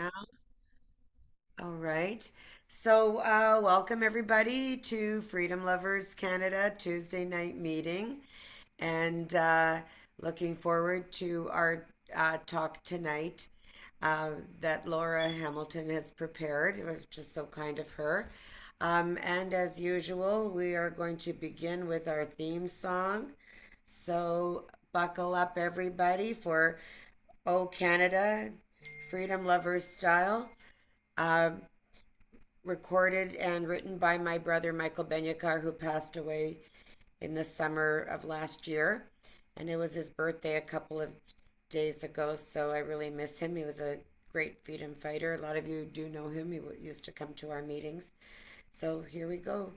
now. All right. Welcome everybody to Freedom Lovers Canada Tuesday night meeting, and looking forward to our talk tonight uh, that Laura Hamilton has prepared. It was just so kind of her. And as usual, we are going to begin with our theme song. So, buckle up, everybody, for Oh Canada, Freedom Lovers style. Uh, Recorded and written by my brother Michael Benyakar, who passed away in the summer of last year. And it was his birthday a couple of days ago, so I really miss him. He was a great freedom fighter. A lot of you do know him. He used to come to our meetings. So here we go.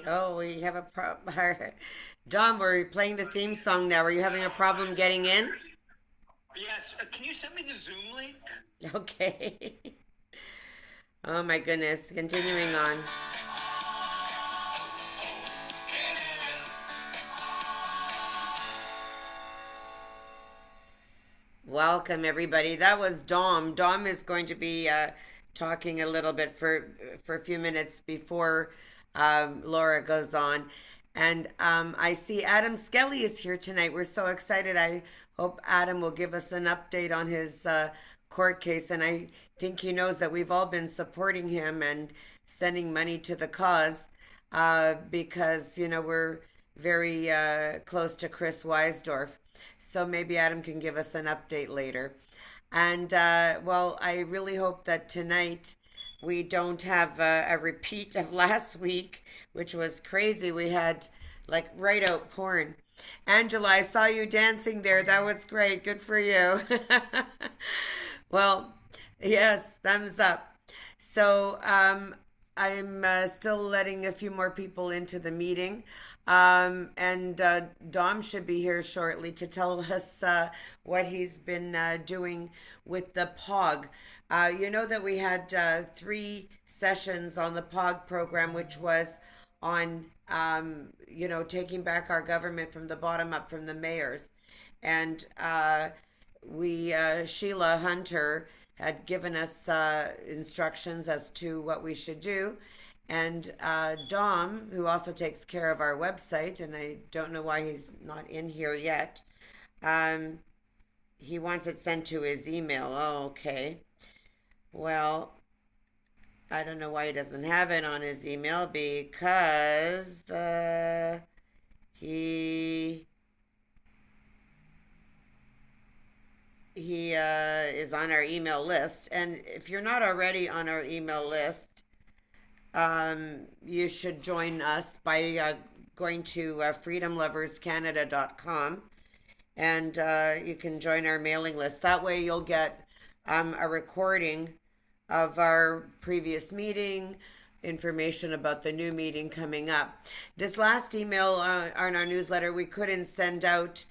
Oh, we have a problem. Don, we're playing the theme song now. Are you having a problem getting in? Yes. Can you send me the Zoom link? Okay. Oh my goodness. Continuing on. Welcome everybody. That was Dom. Dom is going to be talking a little bit for a few minutes before Laura goes on. And I see Adam Skelly is here tonight. We're so excited. I hope Adam will give us an update on his court case. And I think he knows that we've all been supporting him and sending money to the cause because, we're very close to Chris Weisdorf. So maybe Adam can give us an update later. And well, I really hope that tonight we don't have a repeat of last week, which was crazy. We had like right out porn. Angela, I saw you dancing there. That was great. Good for you. Well, yes, thumbs up. I'm still letting a few more people into the meeting. And Dom should be here shortly to tell us what he's been doing with the POG. You know that we had three sessions on the POG program, which was on, taking back our government from the bottom up from the mayors. And Sheila Hunter had given us instructions as to what we should do. And Dom, who also takes care of our website, and I don't know why he's not in here yet, um, he wants it sent to his email. Oh, okay. Well, I don't know why he doesn't have it on his email because he he is on our email list. And if you're not already on our email list, you should join us by going to freedomloverscanada.com, and you can join our mailing list. That way, you'll get a recording of our previous meeting, information about the new meeting coming up. This last email on our newsletter, we couldn't send out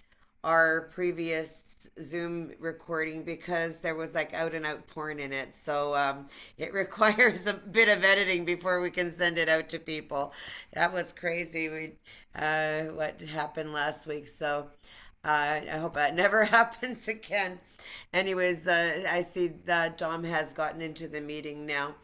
our previous Zoom recording because there was like out and out porn in it. So it requires a bit of editing before we can send it out to people. That was crazy. What happened last week. So I hope that never happens again. Anyways, I see that Dom has gotten into the meeting now.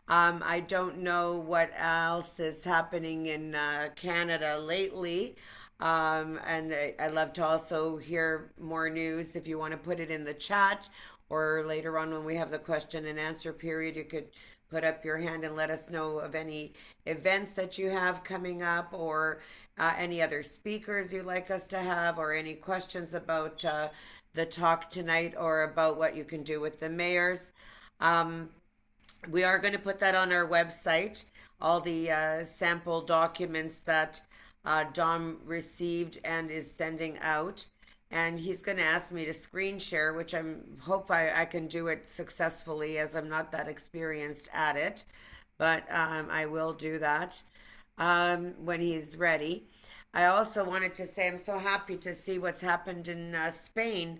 I don't know what else is happening in Canada lately. And I'd love to also hear more news. If you want to put it in the chat, or later on when we have the question and answer period, you could put up your hand and let us know of any events that you have coming up, or any other speakers you'd like us to have, or any questions about the talk tonight, or about what you can do with the mayors. Um, we are going to put that on our website, all the sample documents that Dom received and is sending out. And he's going to ask me to screen share, which I can do it successfully, as I'm not that experienced at it. But I will do that when he's ready. I also wanted to say I'm so happy to see what's happened in Spain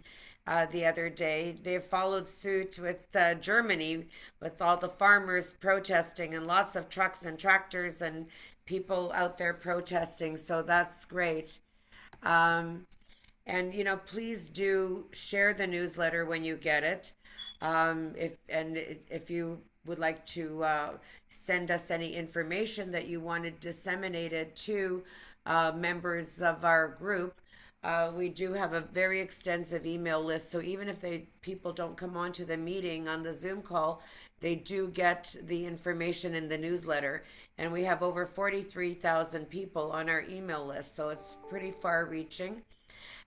the other day. They followed suit with Germany, with all the farmers protesting and lots of trucks and tractors and people out there protesting. So that's great. Um, and please do share the newsletter when you get it. If you would like to send us any information that you wanted disseminated to members of our group, we do have a very extensive email list. So even if people don't come on to the meeting on the Zoom call, they do get the information in the newsletter. And we have over 43,000 people on our email list. So it's pretty far reaching.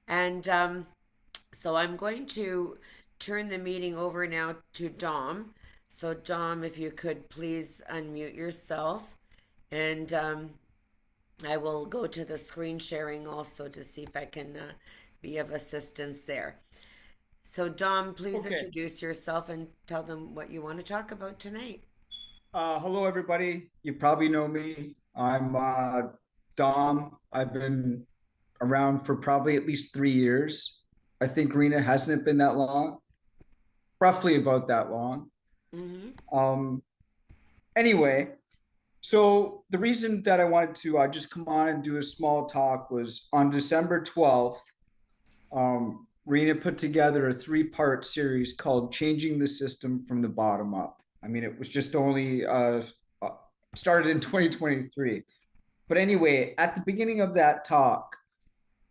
And so I'm going to turn the meeting over now to Dom. So, Dom, if you could please unmute yourself. And I will go to the screen sharing also to see if I can be of assistance there. So, Dom, please Okay. introduce yourself and tell them what you want to talk about tonight. Hello, everybody. You probably know me. I'm Dom. I've been around for probably at least 3 years. I think Rena hasn't been that long, roughly about that long. Mm-hmm. Um, anyway, so the reason that I wanted to just come on and do a small talk was on December 12th. Rena put together a three-part series called Changing the System from the Bottom Up. I mean, it was just only uh, started in 2023. But anyway, at the beginning of that talk,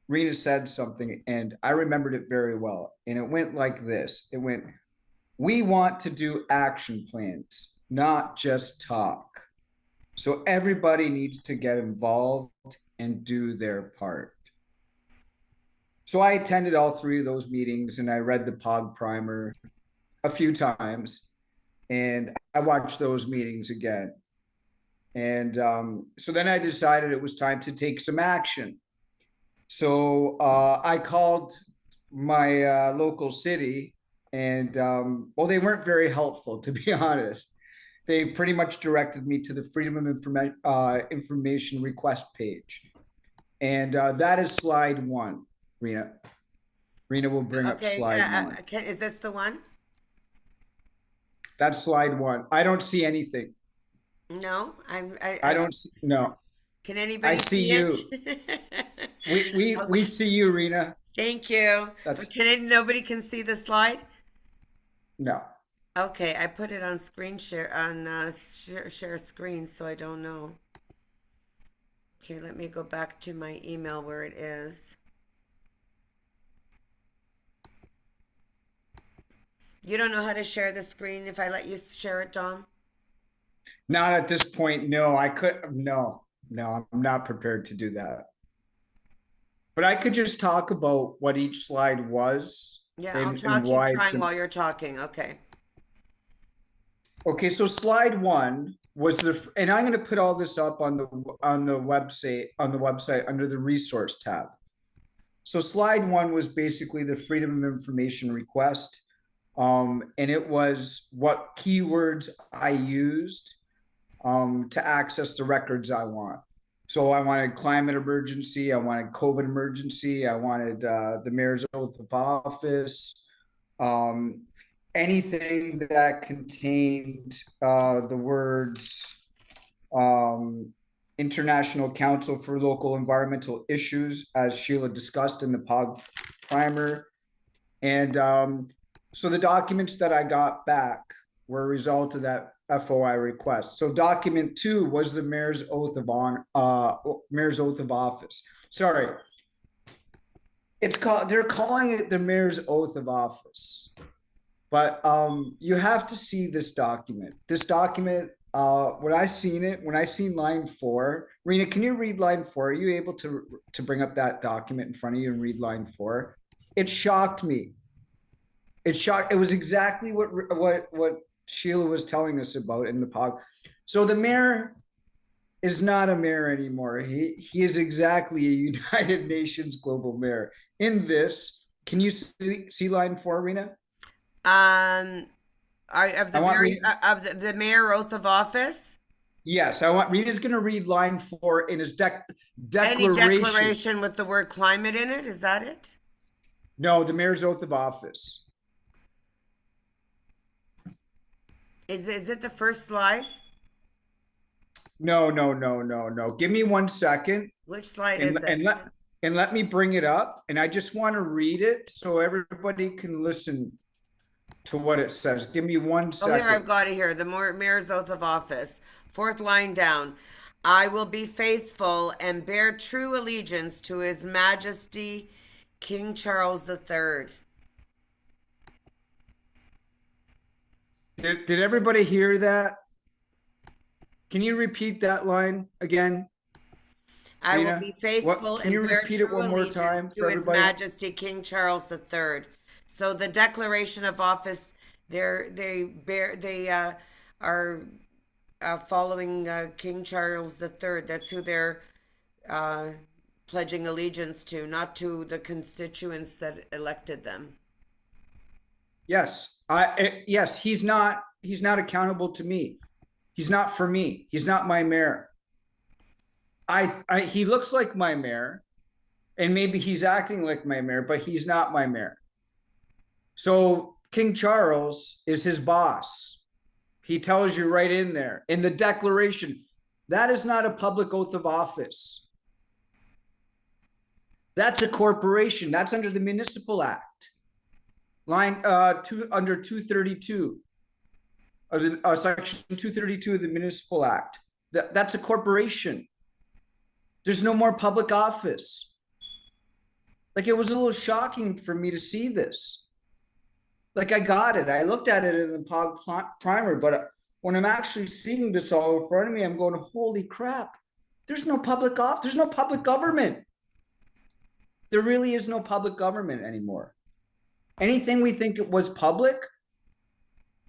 Rena said something, and I remembered it very well. And it went like this. It went, we want to do action plans, not just talk. So everybody needs to get involved and do their part. So I attended all three of those meetings and I read the POG primer a few times and I watched those meetings again. And so then I decided it was time to take some action. So I called my local city and well, they weren't very helpful, to be honest. They pretty much directed me to the Freedom of Information request page. And that is slide one, Rena. Rena will bring up Okay, slide one. is this the one? That's slide one. I don't see anything. No, I don't see, no. can I anybody see see it? you. We Okay. see you, Rena. Thank you. But That's nobody can see the slide? no. Okay, I put it on screen share on share screen, so I don't know. Okay, let me go back to my email where it is. You don't know how to share the screen if I let you share it, Dom? Not at this point. No, I could. No, no, I'm not prepared to do that. But I could just talk about what each slide was Yeah, I'll and try keep why it's trying while you're talking. Okay. okay. So slide one was and I'm going to put all this up on the website under the resource tab. So slide one was basically the Freedom of Information request. And it was what keywords I used to access the records I want. So I wanted climate emergency, I wanted COVID emergency, I wanted the mayor's oath of office, um, anything that contained the words um, International Council for Local Environmental Issues, as Sheila discussed in the POG primer. And so the documents that I got back were a result of that FOI request. So document two was the mayor's oath of office. Sorry, they're calling it the mayor's oath of office, but you have to see this document. This document, when I seen line four, Rena, can you read line four? Are you able to bring up that document in front of you and read line four? It shocked me. It shocked. It was exactly what Sheila was telling us about in the pod. So the mayor is not a mayor anymore. He is exactly a United Nations global mayor. In this, can you see line four, Rena? Um, of I the want very Rena. of the mayor oath of office. Yes, I want Rena's going to read line four in his Any declaration. declaration with the word climate in it? Is that it? No, the mayor's oath of office. Is it the first slide? No, no, no, no, no. Give me 1 second. Which slide and is it? and let and let me bring it up. And I just want to read it so everybody can listen to what it says. Give me one Oh, here I've second. got it here. The mayor's oath of office. Fourth line down. I will be faithful and bear true allegiance to His Majesty King Charles III. Did everybody hear that? Can you repeat that line again, I will Rena? be What? faithful Can you and bear repeat it true one more allegiance time to for His everybody? Majesty King Charles III. So the declaration of office, they are following King Charles III. That's who they're uh, pledging allegiance to, not to the constituents that elected them. Yes. Yes, he's not accountable to me. He's not for me. He's not my mayor. He looks like my mayor and maybe he's acting like my mayor, but he's not my mayor. So King Charles is his boss. He tells you right in there in the declaration that is not a public oath of office. That's a corporation. That's under the Municipal Act, line under 232, section 232 of the Municipal Act. That's a corporation. There's no more public office. Like it was a little shocking for me to see this. Like I got it. I looked at it in the pod primer, but when I'm actually seeing this all in front of me, I'm going, holy crap. There's no public off. There's no public government. There really is no public government anymore. Anything we think it was public,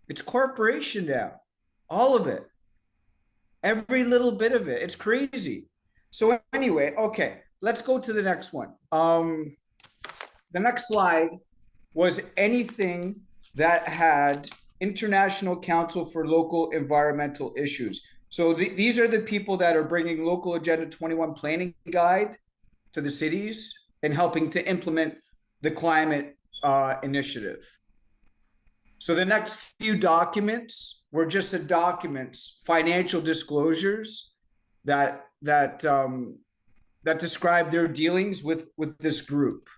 it's corporation now. All of it. Every little bit of it. It's crazy. So anyway, okay, let's go to the next one. The next slide was anything that had International Council for Local Environmental Issues. So these are the people that are bringing local Agenda 21 planning guide to the cities and helping to implement the climate initiative. So the next few documents were just the documents, financial disclosures that describe their dealings with this group,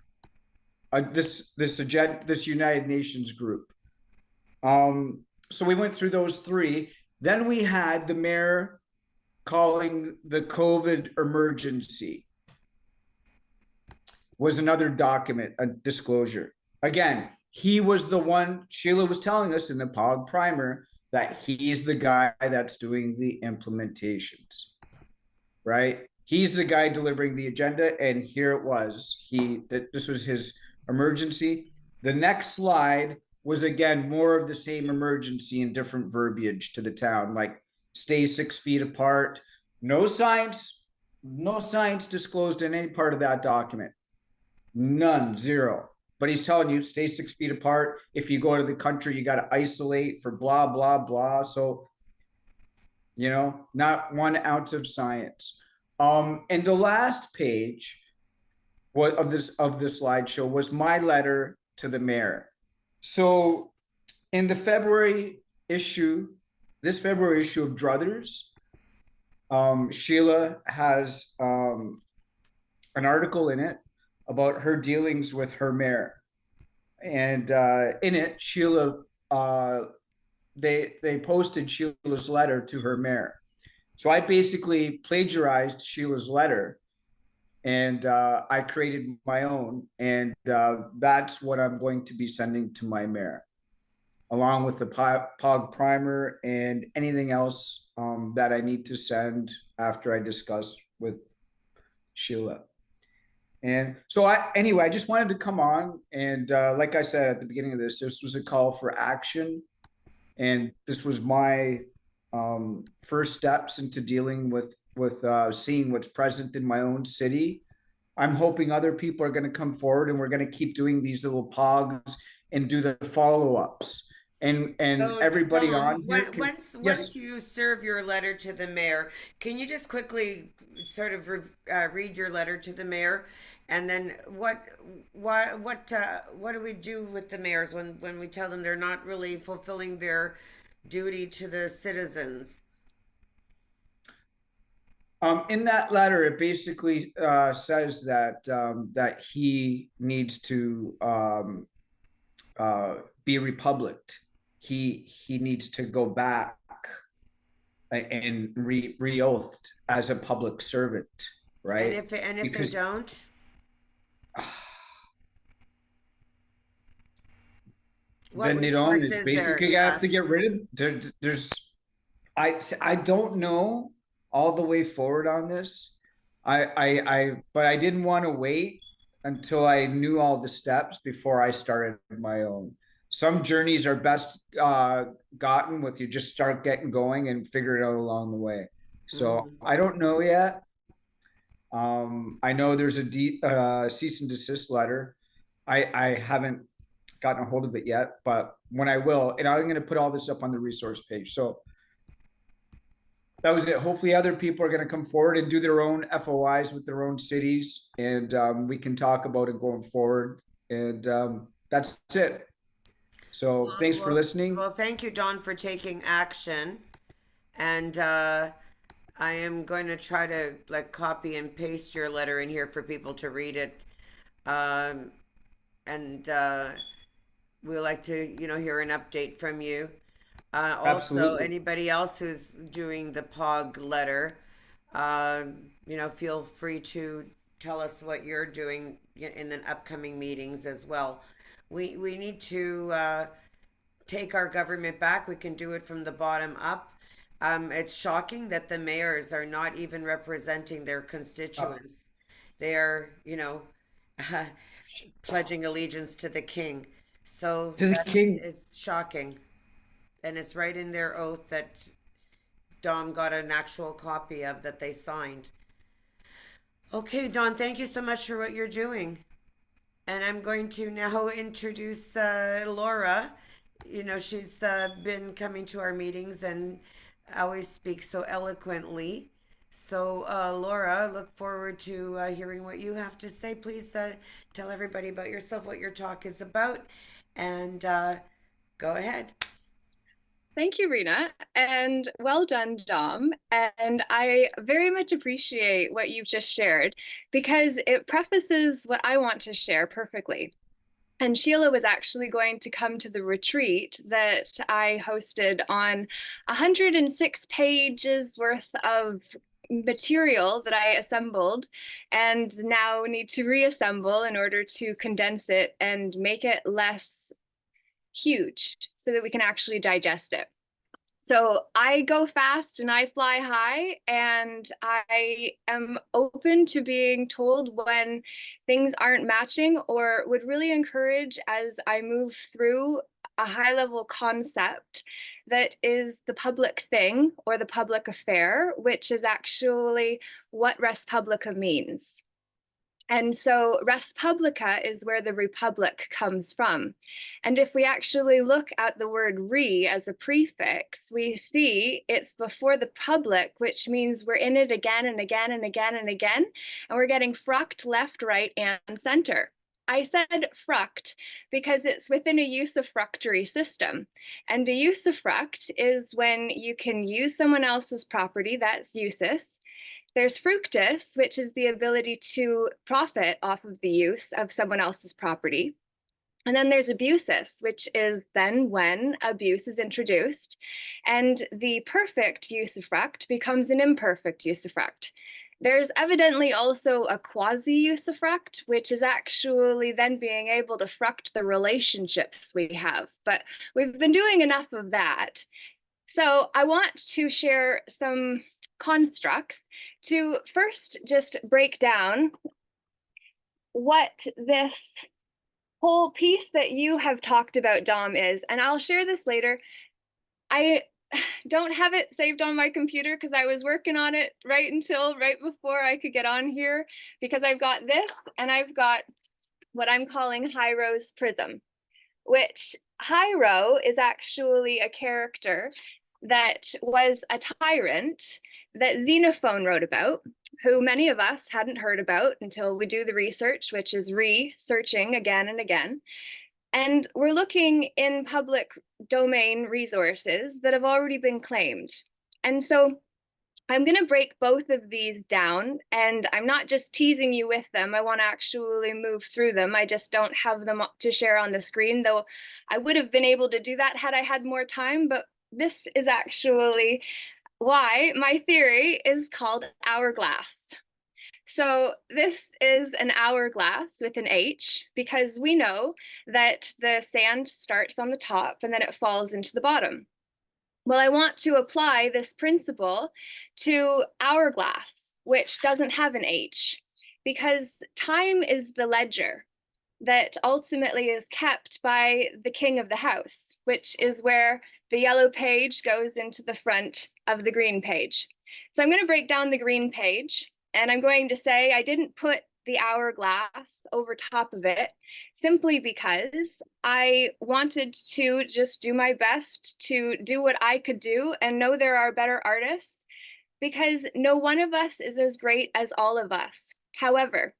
this United Nations group. so we went through those three. Then we had the mayor calling the COVID emergency, was another document, a disclosure. Again, he was the one, Sheila was telling us in the POG primer that he's the guy that's doing the implementations, right? He's the guy delivering the agenda, and here it was. This was his emergency. The next slide was again more of the same emergency in different verbiage to the town, like stay 6 feet apart. No science, no science disclosed in any part of that document. None, zero. But he's telling you stay 6 feet apart. If you go to the country, you got to isolate for blah blah blah. So not 1 ounce of science. And the last page of the slideshow was my letter to the mayor. So in the February issue, this February issue of Druthers, Sheila has an article in it about her dealings with her mayor. And in it, Sheila, they posted Sheila's letter to her mayor. So I basically plagiarized Sheila's letter, and I created my own, and that's what I'm going to be sending to my mayor, along with the POG primer and anything else that I need to send after I discuss with Sheila. And so I just wanted to come on, and like I said at the beginning of this was a call for action, and this was my first steps into dealing with seeing what's present in my own city. I'm hoping other people are going to come forward, and we're going to keep doing these little pogs and do the follow-ups. And So, everybody Dom, on here can, once yes, you serve your letter to the mayor, can you just quickly sort of read your letter to the mayor, and then what do we do with the mayors when we tell them they're not really fulfilling their duty to the citizens? in that letter, it basically says that he needs to be republicked. He needs to go back and re-oathed as a public servant, And right? if they Because don't, what then they don't. recourse It's is there? basically I have Yeah. to get rid of. There's I don't know all the way forward on this. But I didn't want to wait until I knew all the steps before I started my own. Some journeys are best gotten with you just start getting going and figure it out along the way. So Hmm. I don't know yet. I know there's a cease and desist letter. I haven't gotten a hold of it yet, but when I will, and I'm going to put all this up on the resource page. So that was it. Hopefully, other people are going to come forward and do their own FOIs with their own cities, and we can talk about it going forward. And that's it. So Well, thanks for well, listening. well, thank you, Don, for taking action. And I am going to try to like copy and paste your letter in here for people to read it. Um, and we like to, hear an update from you. Also, Absolutely. anybody else who's doing the POG letter, uh, feel free to tell us what you're doing in the upcoming meetings as well. We need to take our government back. We can do it from the bottom up. It's shocking that the mayors are not even representing their Uh, constituents. They are, pledging allegiance to the king. So to the that king. is shocking. And it's right in their oath that Dom got an actual copy of that they signed. Okay, Don, thank you so much for what you're doing. And I'm going to now introduce Laura. She's been coming to our meetings and always speaks so eloquently. So, Laura, look forward to hearing what you have to say. Please tell everybody about yourself, what your talk is about, and go ahead. Thank you, Rena, and well done, Dom. And I very much appreciate what you've just shared because it prefaces what I want to share perfectly. And Sheila was actually going to come to the retreat that I hosted on 106 pages worth of material that I assembled and now need to reassemble in order to condense it and make it less huge so that we can actually digest it. So I go fast and I fly high, and I am open to being told when things aren't matching, or would really encourage as I move through a high level concept that is the public thing or the public affair, which is actually what res publica means. And so res publica is where the republic comes from. And if we actually look at the word re as a prefix, we see it's before the public, which means we're in it again and again and again and again, and we're getting fruct left, right, and center. I said fruct because it's within a usufructory system. And a usufruct is when you can use someone else's property, that's usus. There's fructus, which is the ability to profit off of the use of someone else's property. And then there's abusus, which is then when abuse is introduced, and the perfect usufruct becomes an imperfect usufruct. There's evidently also a quasi-usufruct, which is actually then being able to fruct the relationships we have. But we've been doing enough of that. So I want to share some constructs to first just break down what this whole piece that you have talked about, Dom, is. And I'll share this later. I don't have it saved on my computer because I was working on it right before I could get on here, because I've got this and I've got what I'm calling Hiero's Prism, which Hiero is actually a character that was a tyrant that Xenophon wrote about, who many of us hadn't heard about until we do the research, which is researching again and again. And we're looking in public domain resources that have already been claimed. And so I'm going to break both of these down, and I'm not just teasing you with them. I want to actually move through them. I just don't have them to share on the screen, though I would have been able to do that had I had more time. But this is actually why my theory is called hourglass. So this is an hourglass with an H, because we know that the sand starts on the top and then it falls into the bottom. Well, I want to apply this principle to hourglass, which doesn't have an H, because time is the ledger that ultimately is kept by the king of the house, which is where the yellow page goes into the front of the green page. So I'm going to break down the green page, and I'm going to say I didn't put the hourglass over top of it simply because I wanted to just do my best to do what I could do and know there are better artists, because no one of us is as great as all of us. However,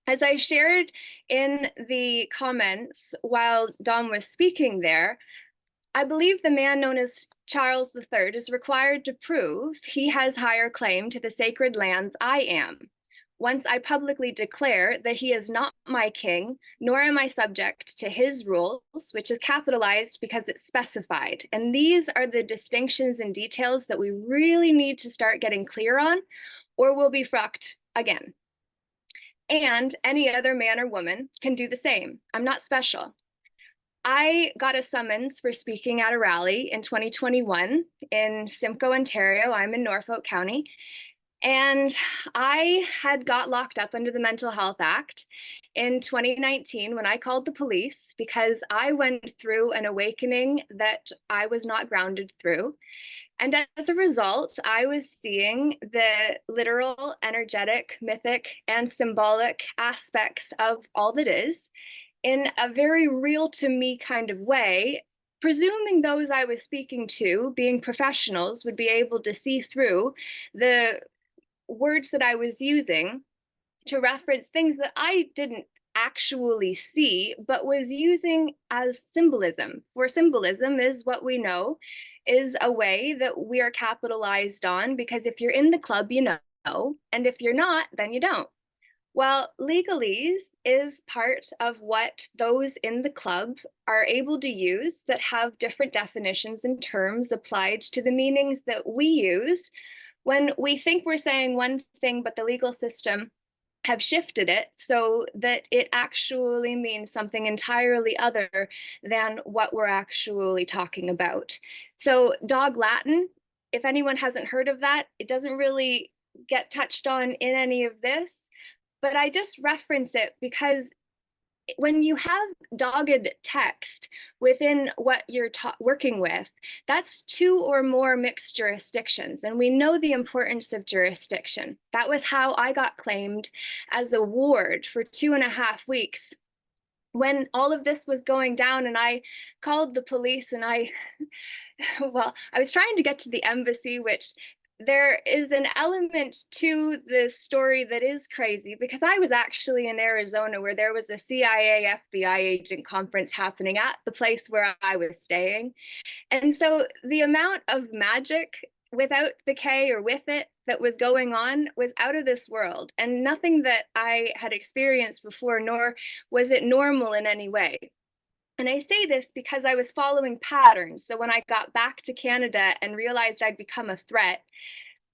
as I shared in the comments while Dom was speaking there, I believe the man known as Charles III is required to prove he has higher claim to the sacred lands I am, once I publicly declare that he is not my king, nor am I subject to his rules, which is capitalized because it's specified. And these are the distinctions and details that we really need to start getting clear on, or we'll be fucked again. And any other man or woman can do the same. I'm not special. I got a summons for speaking at a rally in 2021 in Simcoe, Ontario. I'm in Norfolk County. And I had got locked up under the Mental Health Act in 2019 when I called the police because I went through an awakening that I was not grounded through. And as a result, I was seeing the literal, energetic, mythic, and symbolic aspects of all that is in a very real to me kind of way, presuming those I was speaking to, being professionals, would be able to see through the words that I was using to reference things that I didn't actually see, but was using as symbolism. For symbolism is what we know is a way that we are capitalized on, because if you're in the club, you know, and if you're not, then you don't. Well, legalese is part of what those in the club are able to use that have different definitions and terms applied to the meanings that we use when we think we're saying one thing, but the legal system have shifted it so that it actually means something entirely other than what we're actually talking about. So, dog Latin, if anyone hasn't heard of that, it doesn't really get touched on in any of this, but I just reference it because when you have dogged text within what you're working with, that's two or more mixed jurisdictions. And we know the importance of jurisdiction. That was how I got claimed as a ward for 2.5 weeks when all of this was going down. And I called the police and well, I was trying to get to the embassy, which there is an element to this story that is crazy because I was actually in Arizona where there was a CIA FBI agent conference happening at the place where I was staying. And so the amount of magic without the K or with it that was going on was out of this world and nothing that I had experienced before, nor was it normal in any way. And I say this because I was following patterns. So when I got back to Canada and realized I'd become a threat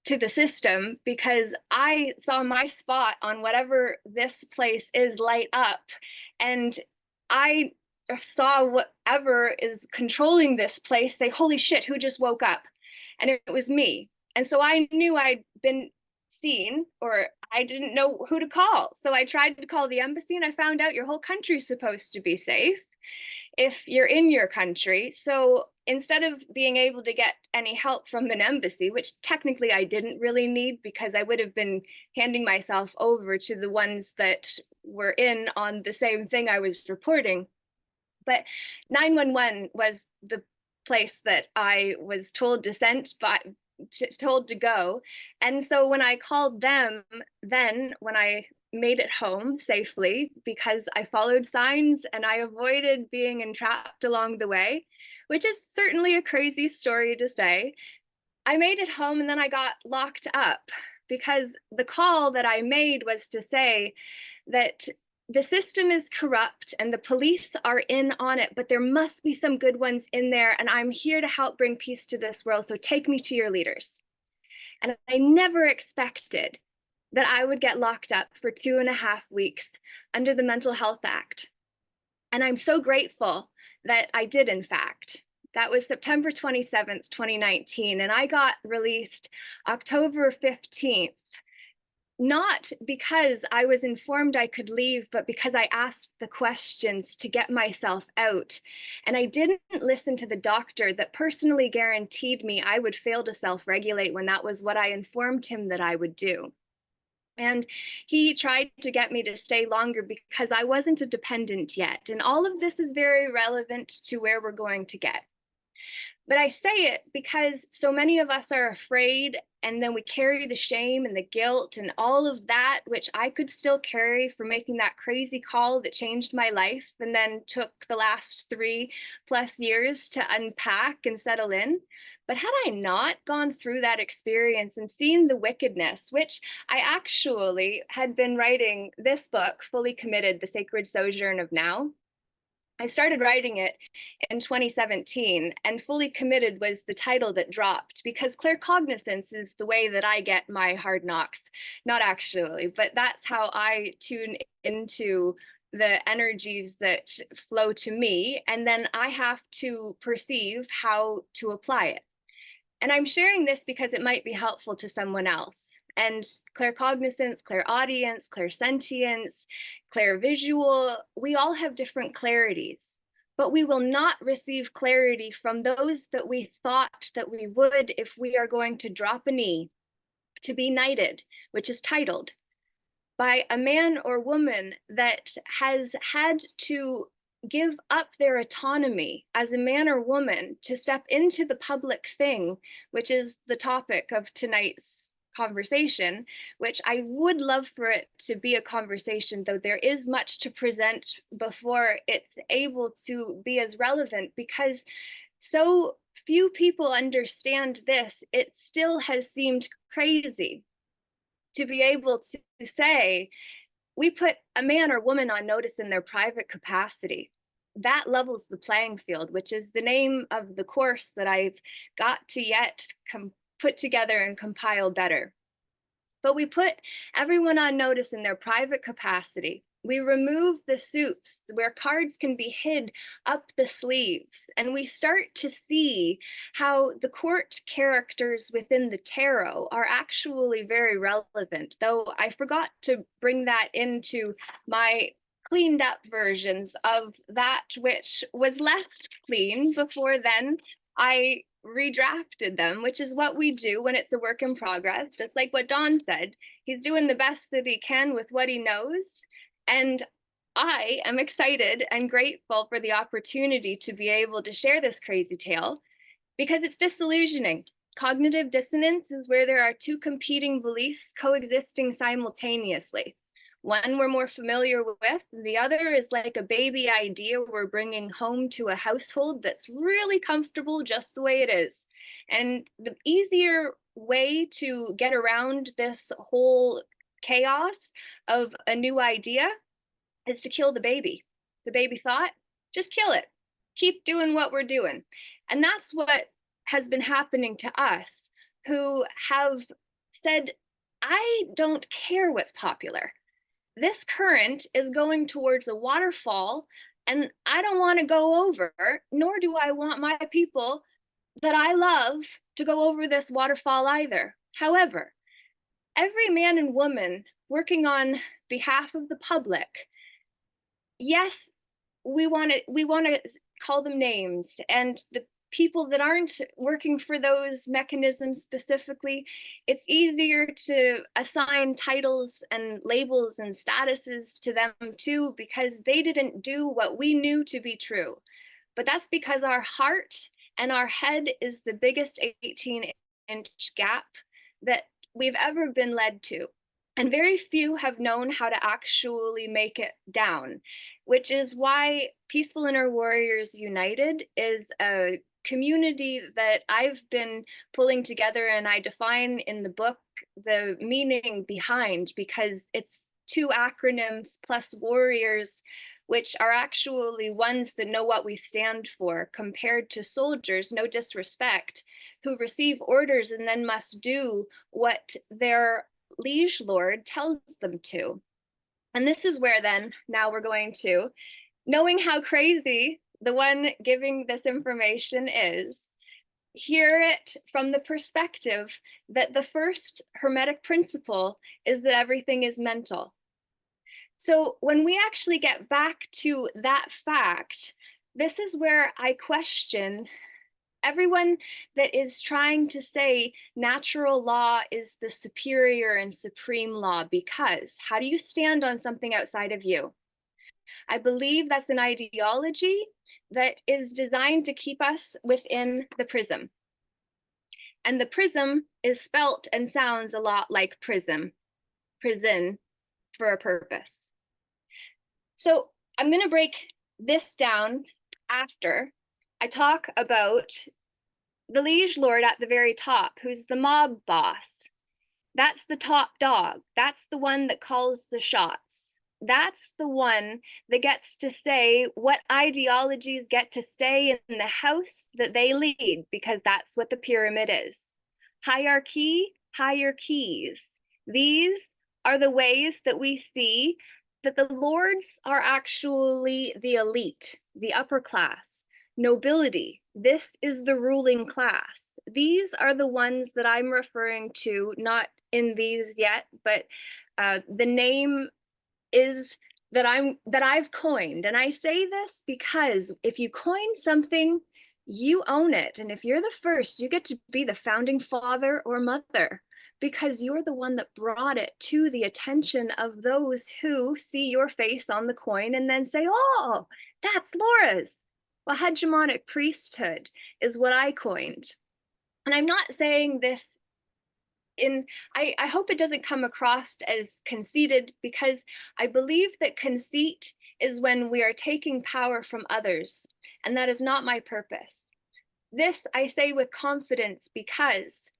to the system because I saw my spot on whatever this place is light up, and I saw whatever is controlling this place say, holy shit, who just woke up? And it was me. And so I knew I'd been seen, or I didn't know who to call. So I tried to call the embassy and I found out your whole country's supposed to be safe if you're in your country. So instead of being able to get any help from an embassy, which technically I didn't really need because I would have been handing myself over to the ones that were in on the same thing I was reporting, but 911 was the place that I was told to send, but told to go. And so when I called them, then when I made it home safely because I followed signs and I avoided being entrapped along the way, which is certainly a crazy story to say. I made it home and then I got locked up because the call that I made was to say that the system is corrupt and the police are in on it, but there must be some good ones in there. And I'm here to help bring peace to this world. So take me to your leaders. And I never expected that I would get locked up for 2.5 weeks under the Mental Health Act. And I'm so grateful that I did, in fact. That was September 27th, 2019. And I got released October 15th, not because I was informed I could leave, but because I asked the questions to get myself out. And I didn't listen to the doctor that personally guaranteed me I would fail to self-regulate when that was what I informed him that I would do. And he tried to get me to stay longer because I wasn't a dependent yet. And all of this is very relevant to where we're going to get. But I say it because so many of us are afraid, and then we carry the shame and the guilt and all of that, which I could still carry for making that crazy call that changed my life and then took the last 3+ years to unpack and settle in. But had I not gone through that experience and seen the wickedness, which I actually had been writing this book, Fully Committed, The Sacred Sojourn of Now. I started writing it in 2017, and Fully Committed was the title that dropped because claircognizance is the way that I get my hard knocks. Not actually, but that's how I tune into the energies that flow to me, and then I have to perceive how to apply it. And I'm sharing this because it might be helpful to someone else. And claircognizance, clairaudience, clairsentience, clairvisual, we all have different clarities, but we will not receive clarity from those that we thought that we would if we are going to drop a knee to be knighted, which is titled, by a man or woman that has had to give up their autonomy as a man or woman to step into the public thing, which is the topic of tonight's conversation, which I would love for it to be a conversation, though there is much to present before it's able to be as relevant because so few people understand this. It still has seemed crazy to be able to say we put a man or woman on notice in their private capacity. That levels the playing field, which is the name of the course that I've got to yet put together and compile better. But we put everyone on notice in their private capacity. We remove the suits where cards can be hid up the sleeves, and we start to see how the court characters within the tarot are actually very relevant, though I forgot to bring that into my cleaned up versions of that which was less clean before then. I redrafted them, which is what we do when it's a work in progress, just like what Don said. He's doing the best that he can with what he knows. And I am excited and grateful for the opportunity to be able to share this crazy tale because it's disillusioning. Cognitive dissonance is where there are two competing beliefs coexisting simultaneously. One we're more familiar with, the other is like a baby idea we're bringing home to a household that's really comfortable just the way it is. And the easier way to get around this whole chaos of a new idea is to kill the baby. The baby thought, just kill it. Keep doing what we're doing. And that's what has been happening to us who have said, I don't care what's popular. This current is going towards a waterfall, and I don't want to go over, nor do I want my people that I love to go over this waterfall either. However, every man and woman working on behalf of the public, yes, we want to call them names, and the people that aren't working for those mechanisms specifically, it's easier to assign titles and labels and statuses to them too, because they didn't do what we knew to be true. But that's because our heart and our head is the biggest 18-inch gap that we've ever been led to. And very few have known how to actually make it down, which is why Peaceful Inner Warriors United is a community that I've been pulling together, and I define in the book the meaning behind, because it's two acronyms plus warriors, which are actually ones that know what we stand for, compared to soldiers, no disrespect, who receive orders and then must do what their liege lord tells them to. And this is where then now we're going to, knowing how crazy the one giving this information is, hear it from the perspective that the first Hermetic principle is that everything is mental. So when we actually get back to that fact, this is where I question everyone that is trying to say natural law is the superior and supreme law, because how do you stand on something outside of you? I believe that's an ideology that is designed to keep us within the prism. And the prism is spelt and sounds a lot like prism, prison, for a purpose. So I'm going to break this down after I talk about the liege lord at the very top, who's the mob boss. That's the top dog. That's the one that calls the shots. That's the one that gets to say what ideologies get to stay in the house that they lead, because that's what the pyramid is. Hierarchy, hierarchies. These are the ways that we see that the lords are actually the elite, the upper class, nobility. This is the ruling class. These are the ones that I'm referring to, not in these yet, but the name is that I've coined. And I say this because if you coin something, you own it. And if you're the first, you get to be the founding father or mother, because you're the one that brought it to the attention of those who see your face on the coin and then say, oh, that's Laura's. Well, hegemonic priesthood is what I coined. And I'm not saying this I hope it doesn't come across as conceited, because I believe that conceit is when we are taking power from others, and that is not my purpose. This I say with confidence because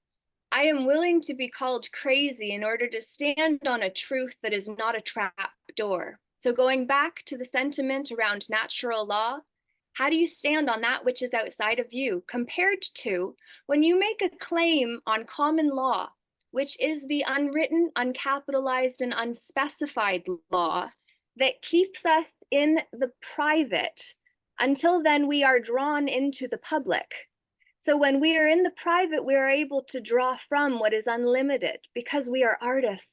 I am willing to be called crazy in order to stand on a truth that is not a trap door. So going back to the sentiment around natural law, how do you stand on that which is outside of you compared to when you make a claim on common law, which is the unwritten, uncapitalized, and unspecified law that keeps us in the private. Until then, we are drawn into the public. So when we are in the private, we are able to draw from what is unlimited because we are artists.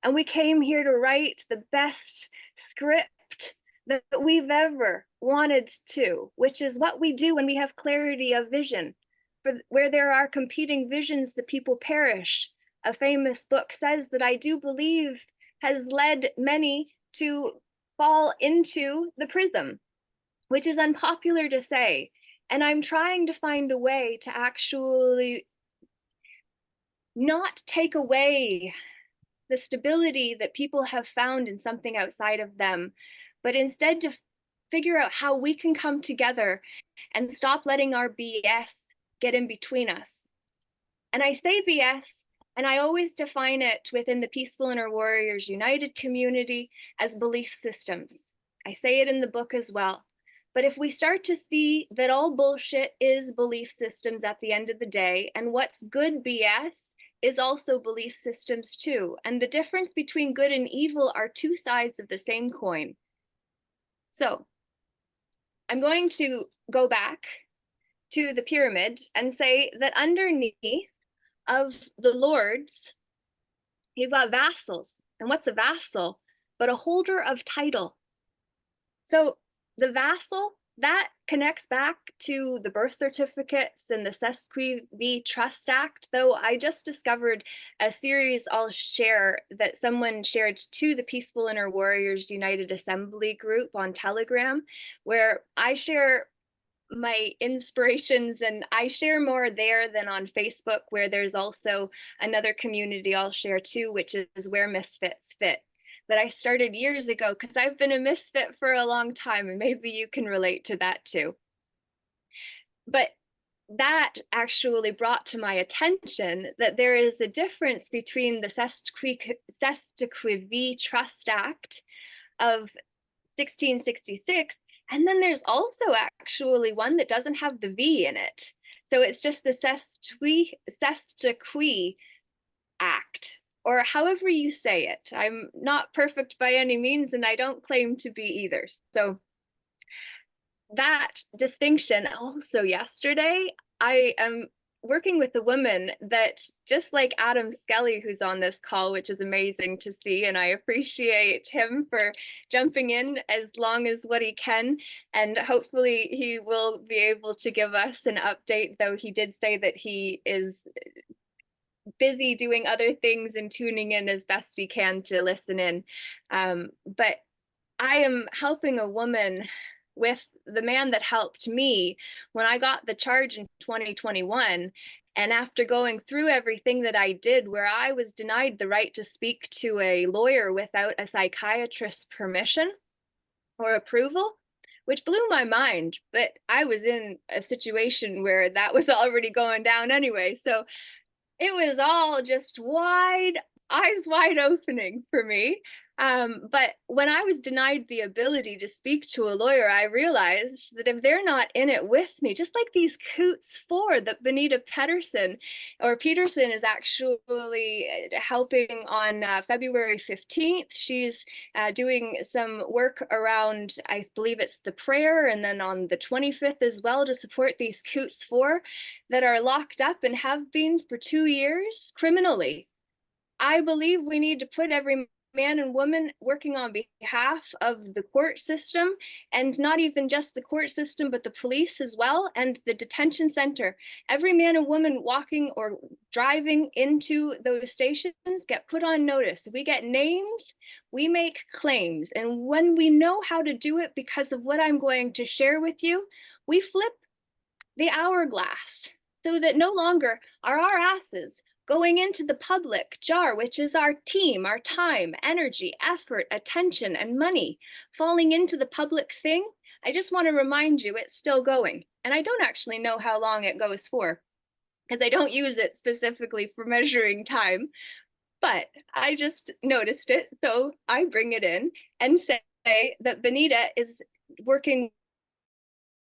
And we came here to write the best script that we've ever wanted to, which is what we do when we have clarity of vision. For where there are competing visions, the people perish. A famous book says that I do believe has led many to fall into the prism, which is unpopular to say. And I'm trying to find a way to actually not take away the stability that people have found in something outside of them, but instead to figure out how we can come together and stop letting our BS get in between us. And I say BS, and I always define it within the Peaceful Inner Warriors United community as belief systems. I say it in the book as well. But if we start to see that all bullshit is belief systems at the end of the day, and what's good BS is also belief systems too. And the difference between good and evil are two sides of the same coin. So I'm going to go back to the pyramid and say that underneath of the lords, you've got vassals. And what's a vassal? But a holder of title. So the vassal, that connects back to the birth certificates and the Sesqui v. Trust Act, though I just discovered a series I'll share that someone shared to the Peaceful Inner Warriors United Assembly group on Telegram, where I share my inspirations, and I share more there than on Facebook, where there's also another community I'll share too, which is Where Misfits Fit, that I started years ago because I've been a misfit for a long time, and maybe you can relate to that too. But that actually brought to my attention that there is a difference between the Sesqui v. Trust Act of 1666, and then there's also actually one that doesn't have the V in it. So it's just the Sesqui Act, or however you say it. I'm not perfect by any means, and I don't claim to be either. So that distinction also yesterday, I am working with a woman that, just like Adam Skelly, who's on this call, which is amazing to see, and I appreciate him for jumping in as long as what he can, and hopefully he will be able to give us an update, though he did say that he is busy doing other things and tuning in as best he can to listen in. But I am helping a woman with the man that helped me when I got the charge in 2021. And after going through everything that I did, where I was denied the right to speak to a lawyer without a psychiatrist's permission or approval, which blew my mind, but I was in a situation where that was already going down anyway. So it was all just eyes wide opening for me. But when I was denied the ability to speak to a lawyer, I realized that if they're not in it with me, just like these Coots four that Benita Peterson is actually helping on February 15th. She's doing some work around, I believe it's the prayer, and then on the 25th as well, to support these Coots four that are locked up and have been for 2 years criminally. I believe we need to put every man and woman working on behalf of the court system, and not even just the court system, but the police as well, and the detention center. Every man and woman walking or driving into those stations get put on notice. We get names, we make claims, and when we know how to do it because of what I'm going to share with you, we flip the hourglass so that no longer are our asses going into the public jar, which is our team, our time, energy, effort, attention, and money, falling into the public thing. I just want to remind you it's still going. And I don't actually know how long it goes for, because I don't use it specifically for measuring time. But I just noticed it, so I bring it in and say that Benita is working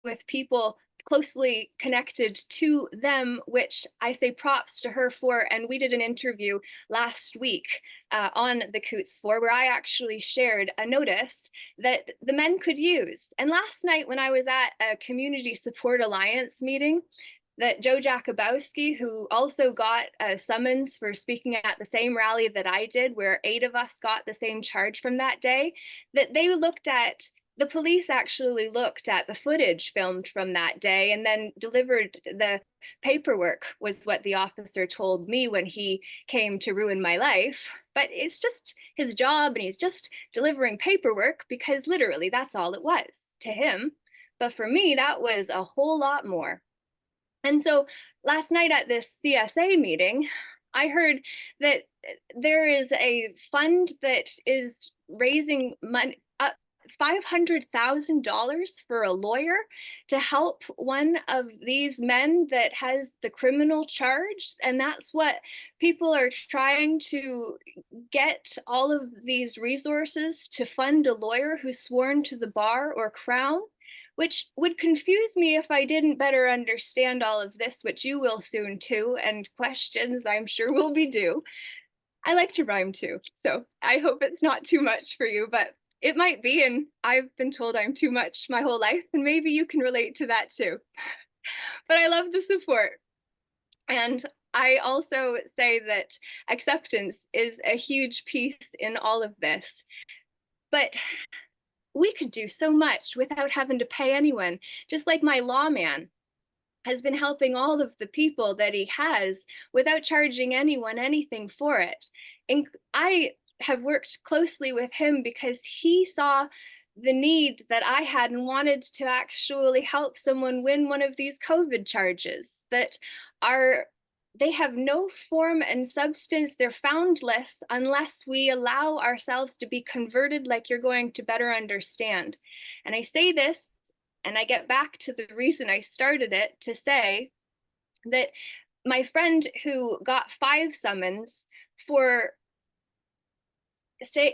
with people closely connected to them, which I say props to her for. And we did an interview last week on the Coots 4 where I actually shared a notice that the men could use. And last night when I was at a Community Support Alliance meeting, that Joe Jakubowski, who also got a summons for speaking at the same rally that I did, where 8 of us got the same charge from that day, that they looked at the police actually looked at the footage filmed from that day and then delivered the paperwork, was what the officer told me when he came to ruin my life. But it's just his job and he's just delivering paperwork because literally that's all it was to him. But for me, that was a whole lot more. And so last night at this CSA meeting, I heard that there is a fund that is raising money, $500,000 for a lawyer to help one of these men that has the criminal charge. And that's what people are trying to get all of these resources to fund a lawyer who's sworn to the bar or crown, which would confuse me if I didn't better understand all of this, which you will soon too, and questions I'm sure will be due. I like to rhyme too, so I hope it's not too much for you, but it might be, and I've been told I'm too much my whole life, and maybe you can relate to that too. But I love the support. And I also say that acceptance is a huge piece in all of this. But we could do so much without having to pay anyone, just like my lawman has been helping all of the people that he has without charging anyone anything for it. And I have worked closely with him because he saw the need that I had and wanted to actually help someone win one of these COVID charges that are, they have no form and substance. They're foundless unless we allow ourselves to be converted, like you're going to better understand. And I say this, and I get back to the reason I started it, to say that my friend who got 5 summons for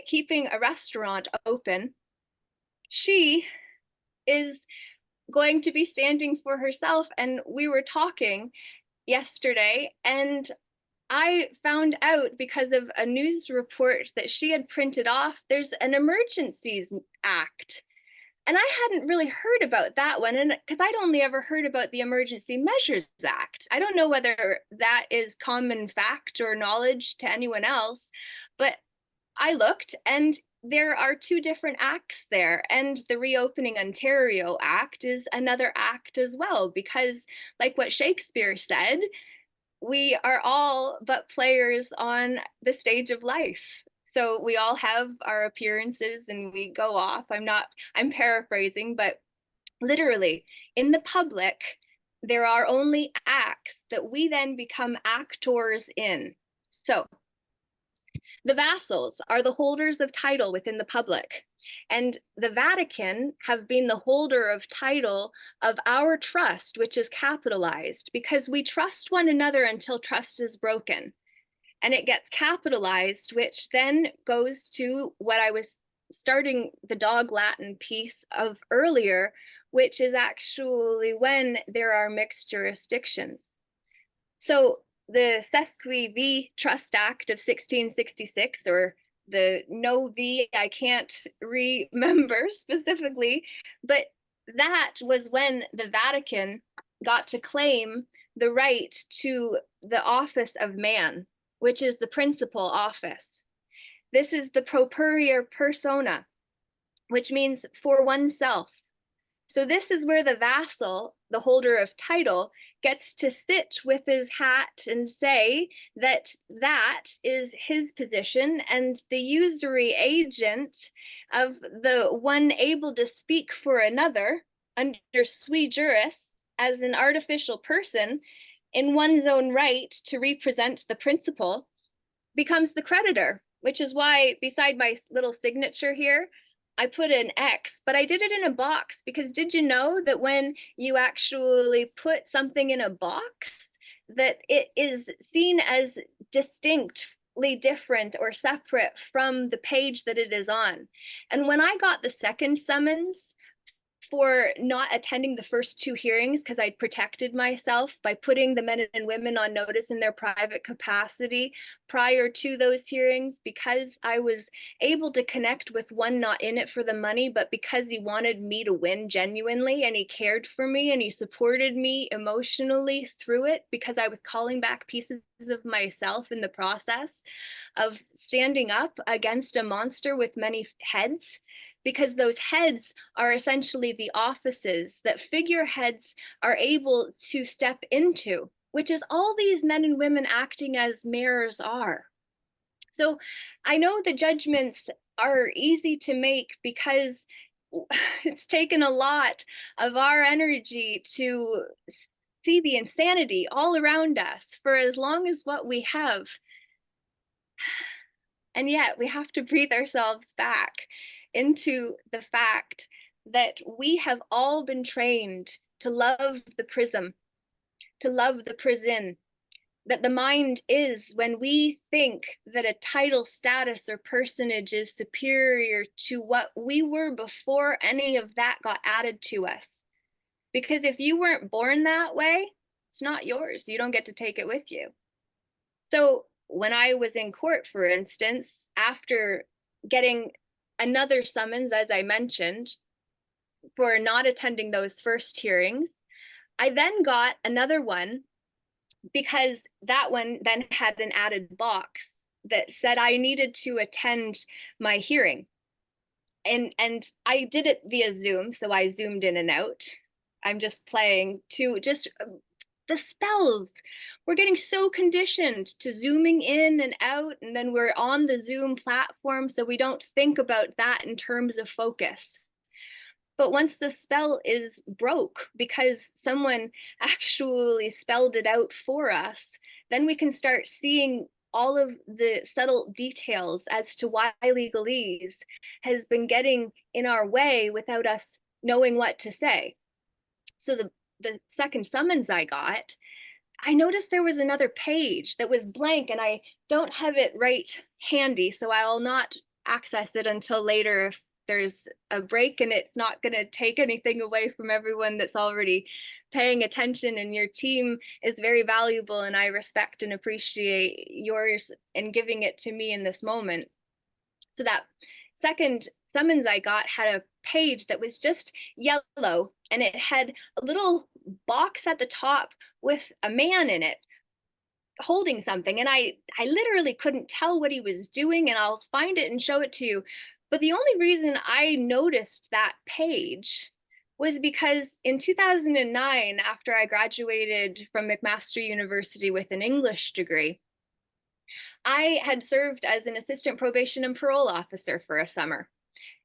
keeping a restaurant open, she is going to be standing for herself. And we were talking yesterday, and I found out because of a news report that she had printed off, there's an Emergencies Act. And I hadn't really heard about that one, and because I'd only ever heard about the Emergency Measures Act. I don't know whether that is common fact or knowledge to anyone else, but I looked and there are 2 different acts there, and the Reopening Ontario Act is another act as well, because like what Shakespeare said, we are all but players on the stage of life. So we all have our appearances and we go off. I'm paraphrasing, but literally in the public, there are only acts that we then become actors in. So the vassals are the holders of title within the public. And the Vatican have been the holder of title of our trust, which is capitalized, because we trust one another until trust is broken. And it gets capitalized, which then goes to what I was starting the dog Latin piece of earlier, which is actually when there are mixed jurisdictions. So the Sesqui V Trust Act of 1666, or the no V, I can't remember specifically, but that was when the Vatican got to claim the right to the office of man, which is the principal office. This is the propria persona, which means for oneself. So this is where the vassal, the holder of title, gets to sit with his hat and say that that is his position, and the usury agent of the one able to speak for another under sui juris as an artificial person in one's own right to represent the principal becomes the creditor, which is why beside my little signature here, I put an X, but I did it in a box because did you know that when you actually put something in a box, that it is seen as distinct different or separate from the page that it is on. And when I got the second summons for not attending the first two hearings, because I'd protected myself by putting the men and women on notice in their private capacity prior to those hearings, because I was able to connect with one not in it for the money, but because he wanted me to win genuinely, and he cared for me and he supported me emotionally through it, because I was calling back pieces of myself in the process of standing up against a monster with many heads, because those heads are essentially the offices that figureheads are able to step into, which is all these men and women acting as mayors are. So I know the judgments are easy to make because it's taken a lot of our energy to see the insanity all around us for as long as what we have. And yet we have to breathe ourselves back into the fact that we have all been trained to love the prism, to love the prison, that the mind is when we think that a title, status, or personage is superior to what we were before any of that got added to us. Because if you weren't born that way, it's not yours. You don't get to take it with you. So when I was in court, for instance, after getting another summons, as I mentioned, for not attending those first hearings, I then got another one because that one then had an added box that said I needed to attend my hearing. And I did it via Zoom, so I zoomed in and out. I'm just playing to just the spells. We're getting so conditioned to zooming in and out, and then we're on the Zoom platform, so we don't think about that in terms of focus. But once the spell is broke because someone actually spelled it out for us, then we can start seeing all of the subtle details as to why legalese has been getting in our way without us knowing what to say. So the second summons I got, I noticed there was another page that was blank, and I don't have it right handy, so I'll not access it until later if there's a break and it's not going to take anything away from everyone that's already paying attention, and your team is very valuable, and I respect and appreciate yours in giving it to me in this moment. So that second summons I got had a page that was just yellow, and it had a little box at the top with a man in it holding something, and I literally couldn't tell what he was doing, and I'll find it and show it to you. But the only reason I noticed that page was because in 2009, after I graduated from McMaster University with an English degree, I had served as an assistant probation and parole officer for a summer.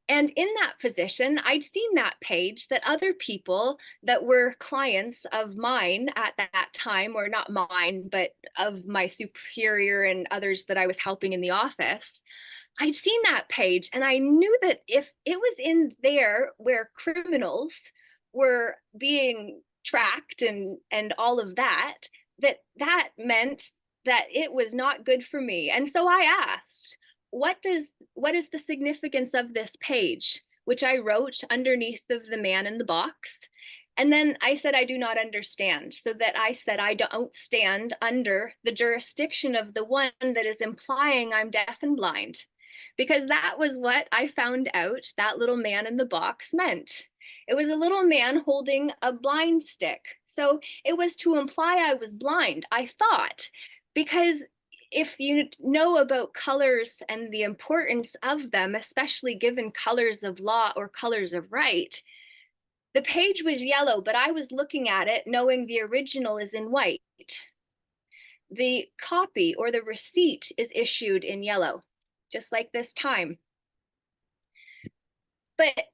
And in that position, I'd seen that page that other people that were clients of mine at that time, or not mine, but of my superior and others that I was helping in the office, I'd seen that page, and I knew that if it was in there where criminals were being tracked and all of that, that meant that it was not good for me. And so I asked, what is the significance of this page, which I wrote underneath of the man in the box. And then I said, I do not understand. So that I said, I don't stand under the jurisdiction of the one that is implying I'm deaf and blind. Because that was what I found out that little man in the box meant. It was a little man holding a blind stick. So it was to imply I was blind, I thought, because if you know about colors and the importance of them, especially given colors of law or colors of right, the page was yellow, but I was looking at it knowing the original is in white. The copy or the receipt is issued in yellow, just like this time. But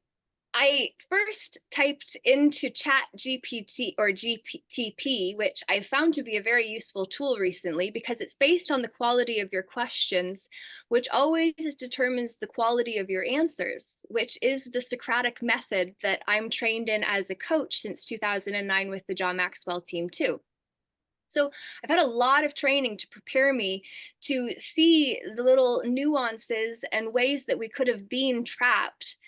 I first typed into Chat GPT or GTP, which I found to be a very useful tool recently because it's based on the quality of your questions, which always determines the quality of your answers, which is the Socratic method that I'm trained in as a coach since 2009 with the John Maxwell team too. So I've had a lot of training to prepare me to see the little nuances and ways that we could have been trapped.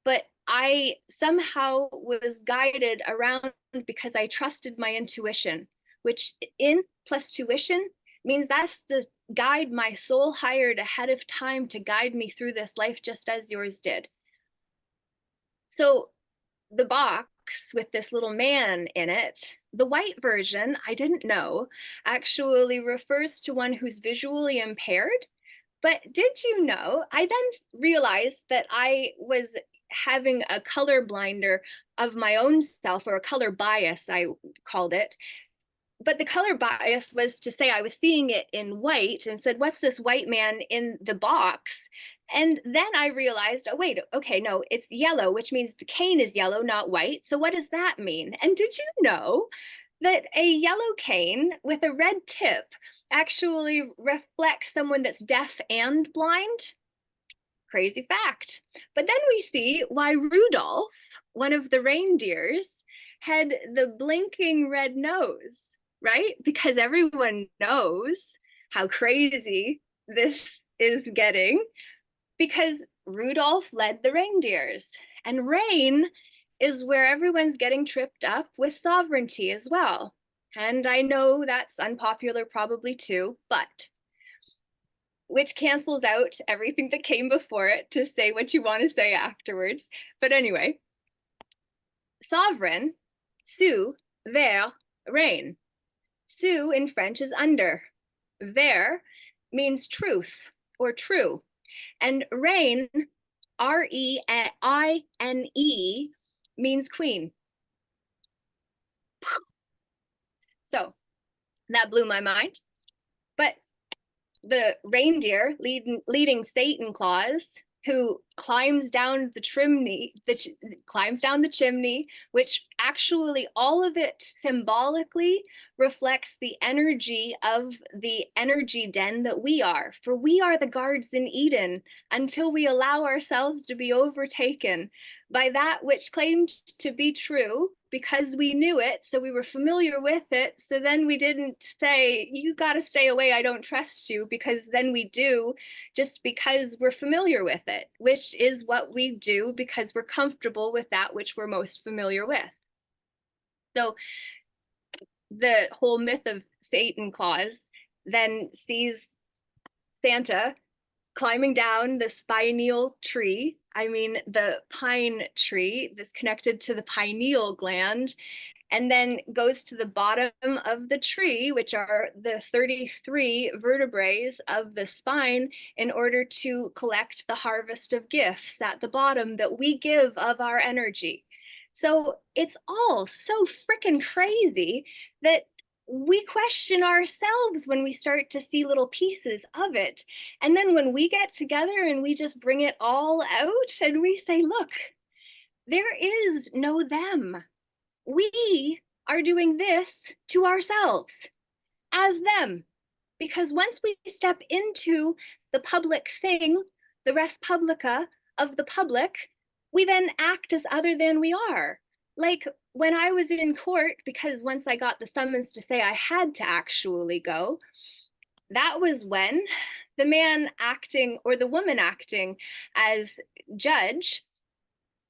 But I somehow was guided around because I trusted my intuition, which in plus tuition means that's the guide my soul hired ahead of time to guide me through this life just as yours did. So the box with this little man in it, the white version, I didn't know, actually refers to one who's visually impaired. But did you know, I then realized that I was having a color blinder of my own self, or a color bias, I called it. But the color bias was to say I was seeing it in white and said, what's this white man in the box? And then I realized, oh, wait, okay, no, it's yellow, which means the cane is yellow, not white. So what does that mean? And did you know that a yellow cane with a red tip actually reflects someone that's deaf and blind? Crazy fact. But then we see why Rudolph, one of the reindeers, had the blinking red nose, right? Because everyone knows how crazy this is getting, because Rudolph led the reindeers. And rain is where everyone's getting tripped up with sovereignty as well. And I know that's unpopular probably too, but which cancels out everything that came before it to say what you want to say afterwards. But anyway, sovereign, sous, vers, reign. Sous in French is under. Vers means truth or true. And reign, R-E-I-N-E, means queen. So that blew my mind. But the reindeer leading Satan Claus, who climbs down the chimney, which actually all of it symbolically reflects the energy of the energy den that we are. For we are the guards in Eden until we allow ourselves to be overtaken by that which claimed to be true because we knew it, so we were familiar with it. So then we didn't say, you got to stay away, I don't trust you, because then we do just because we're familiar with it, which is what we do because we're comfortable with that which we're most familiar with. So the whole myth of Satan Claus then sees Santa climbing down the spineal tree, I mean the pine tree that's connected to the pineal gland, and then goes to the bottom of the tree, which are the 33 vertebrae of the spine, in order to collect the harvest of gifts at the bottom that we give of our energy. So it's all so freaking crazy that we question ourselves when we start to see little pieces of it. And then when we get together and we just bring it all out and we say, look, there is no them. We are doing this to ourselves as them. Because once we step into the public thing, the res publica of the public, we then act as other than we are. Like when I was in court, because once I got the summons to say I had to actually go, that was when the man acting or the woman acting as judge,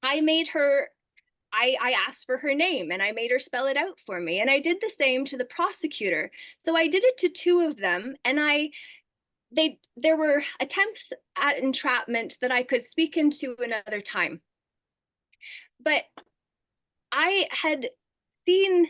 I made her I asked for her name and I made her spell it out for me. And I did the same to the prosecutor. So I did it to two of them. And there were attempts at entrapment that I could speak into another time. But I had seen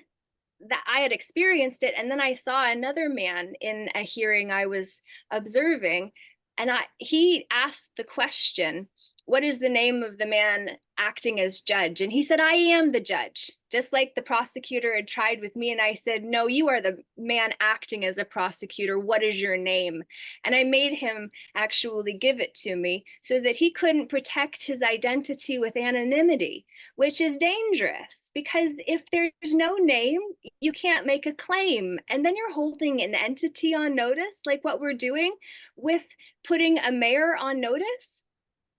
that, I had experienced it, and then I saw another man in a hearing I was observing, and he asked the question, what is the name of the man acting as judge? And he said, I am the judge, just like the prosecutor had tried with me. And I said, no, you are the man acting as a prosecutor. What is your name? And I made him actually give it to me so that he couldn't protect his identity with anonymity, which is dangerous, because if there's no name, you can't make a claim. And then you're holding an entity on notice, like what we're doing with putting a mayor on notice,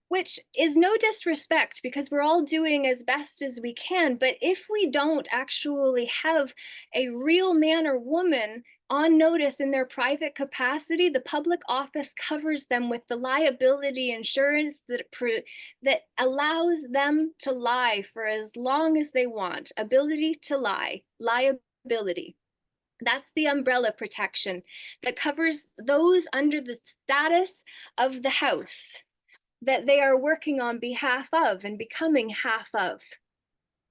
which is no disrespect because we're all doing as best as we can. But if we don't actually have a real man or woman on notice in their private capacity, the public office covers them with the liability insurance that allows them to lie for as long as they want. Ability to lie, liability. That's the umbrella protection that covers those under the status of the house that they are working on behalf of and becoming half of.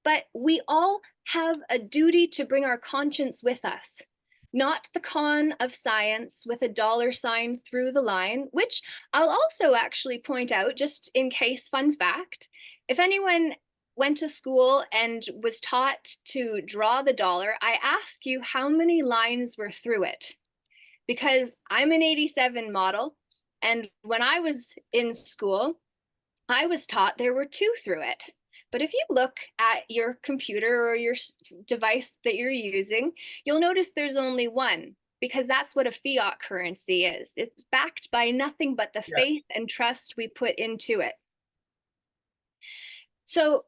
But we all have a duty to bring our conscience with us, not the con of science with a $sign through the line, which I'll also actually point out, just in case, fun fact, if anyone went to school and was taught to draw the dollar, I ask you how many lines were through it. Because I'm an 87 model, and when I was in school, I was taught there were 2 through it. But if you look at your computer or your device that you're using, you'll notice there's only 1, because that's what a fiat currency is. It's backed by nothing but the Yes. faith and trust we put into it. So,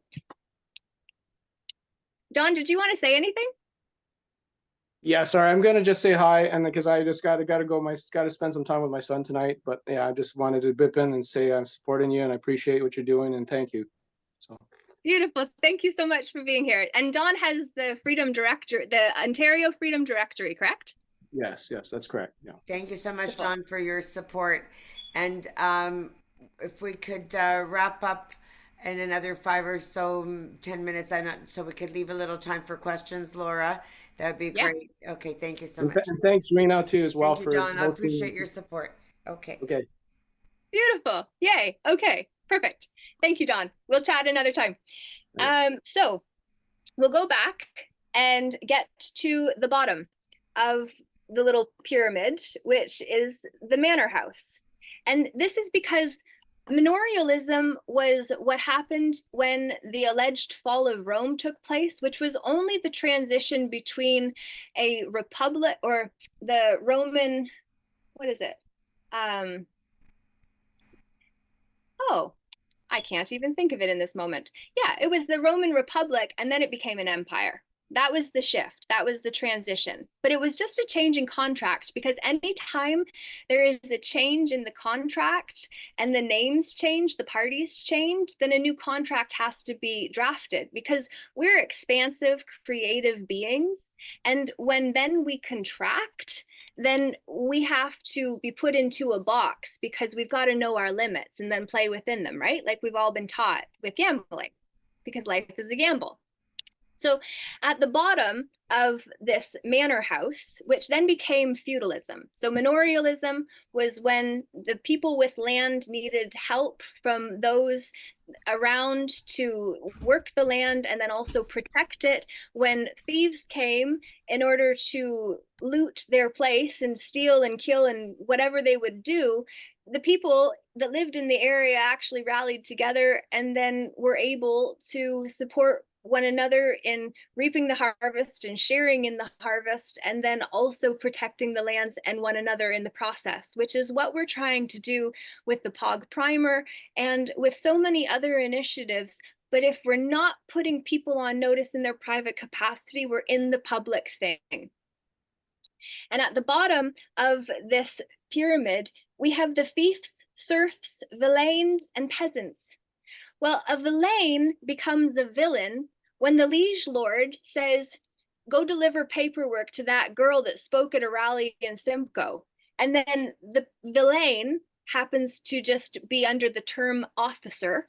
Don, did you want to say anything? Yeah, sorry, I'm gonna just say hi, and because I just gotta go, gotta spend some time with my son tonight. But yeah, I just wanted to bip in and say I'm supporting you and I appreciate what you're doing, and thank you. So Beautiful. Thank you so much for being here. And Don has the Ontario Freedom Directory, correct? yes, that's correct. Yeah. Thank you so much, Don, for your support. And if we could wrap up in another 5 or so 10 minutes, so we could leave a little time for questions, Laura. That'd be Yeah. great. Okay, thank you so And, much. and thanks, Rena, too, as well Thank you, for Don. I hosting. appreciate your support. Okay. Okay. Beautiful. Yay. Okay. Perfect. Thank you, Don. We'll chat another time. So we'll go back and get to the bottom of the little pyramid, which is the manor house. And this is because manorialism was what happened when the alleged fall of Rome took place, which was only the transition between a republic, or the Roman, what is it? Oh, I can't even think of it in this moment. Yeah, it was the Roman Republic, and then it became an empire. That was the shift. That was the transition. But it was just a change in contract, because anytime there is a change in the contract and the names change, the parties change, then a new contract has to be drafted, because we're expansive, creative beings. And when then we contract, then we have to be put into a box, because we've got to know our limits and then play within them, right? Like we've all been taught with gambling, because life is a gamble. So at the bottom of this manor house, which then became feudalism. So manorialism was when the people with land needed help from those around to work the land and then also protect it when thieves came in order to loot their place and steal and kill and whatever they would do. The people that lived in the area actually rallied together and then were able to support one another in reaping the harvest and sharing in the harvest, and then also protecting the lands and one another in the process, which is what we're trying to do with the POG primer and with so many other initiatives. But if we're not putting people on notice in their private capacity, we're in the public thing. And at the bottom of this pyramid, we have the fiefs, serfs, villeins, and peasants. Well, a villain becomes a villain when the liege lord says, go deliver paperwork to that girl that spoke at a rally in Simcoe. And then the villain happens to just be under the term officer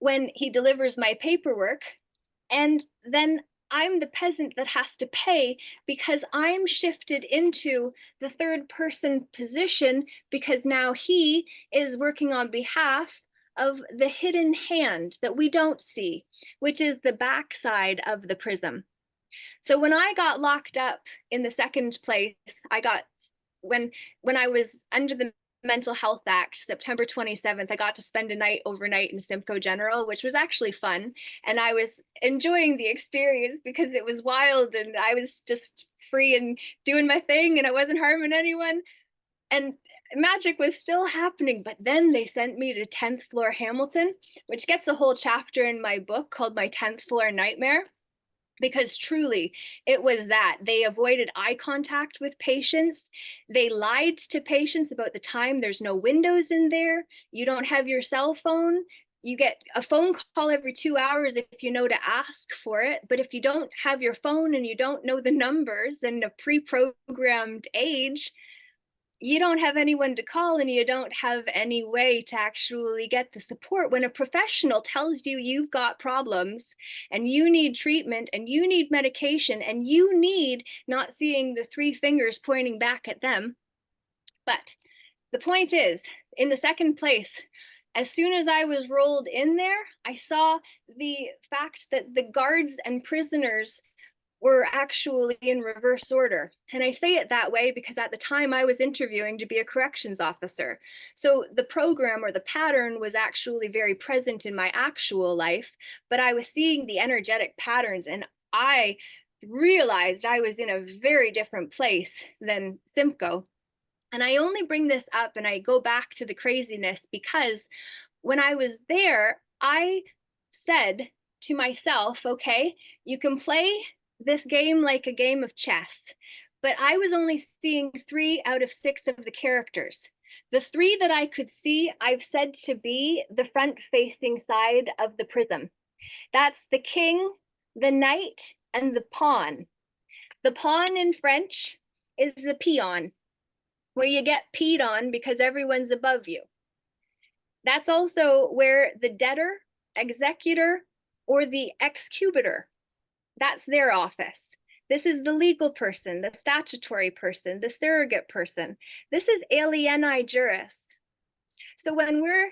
when he delivers my paperwork. And then I'm the peasant that has to pay, because I'm shifted into the third person position, because now he is working on behalf of the hidden hand that we don't see, which is the backside of the prism. So when I got locked up in the second place, when I was under the Mental Health Act, September 27th, I got to spend a night overnight in Simcoe General, which was actually fun. And I was enjoying the experience because it was wild and I was just free and doing my thing and I wasn't harming anyone. And magic was still happening, but then they sent me to 10th floor Hamilton, which gets a whole chapter in my book called My 10th Floor Nightmare, because truly it was that. They avoided eye contact with patients. They lied to patients about the time. There's no windows in there. You don't have your cell phone. You get a phone call every 2 hours if you know to ask for it. But if you don't have your phone and you don't know the numbers and a pre-programmed age, you don't have anyone to call and you don't have any way to actually get the support when a professional tells you you've got problems and you need treatment and you need medication and you need not seeing the three fingers pointing back at them. But the point is, in the second place, as soon as I was rolled in there, I saw the fact that the guards and prisoners were actually in reverse order. And I say it that way because at the time I was interviewing to be a corrections officer. So the program or the pattern was actually very present in my actual life, but I was seeing the energetic patterns and I realized I was in a very different place than Simcoe. And I only bring this up and I go back to the craziness because when I was there, I said to myself, okay, you can play this game like a game of chess, but I was only seeing 3 out of 6 of the characters. The 3 that I could see, I've said to be the front facing side of the prism. That's the king, the knight, and the pawn. The pawn in French is the peon, where you get peed on because everyone's above you. That's also where the debtor, executor, or the executor, that's their office. This is the legal person, the statutory person, the surrogate person. This is alieni juris. So when we're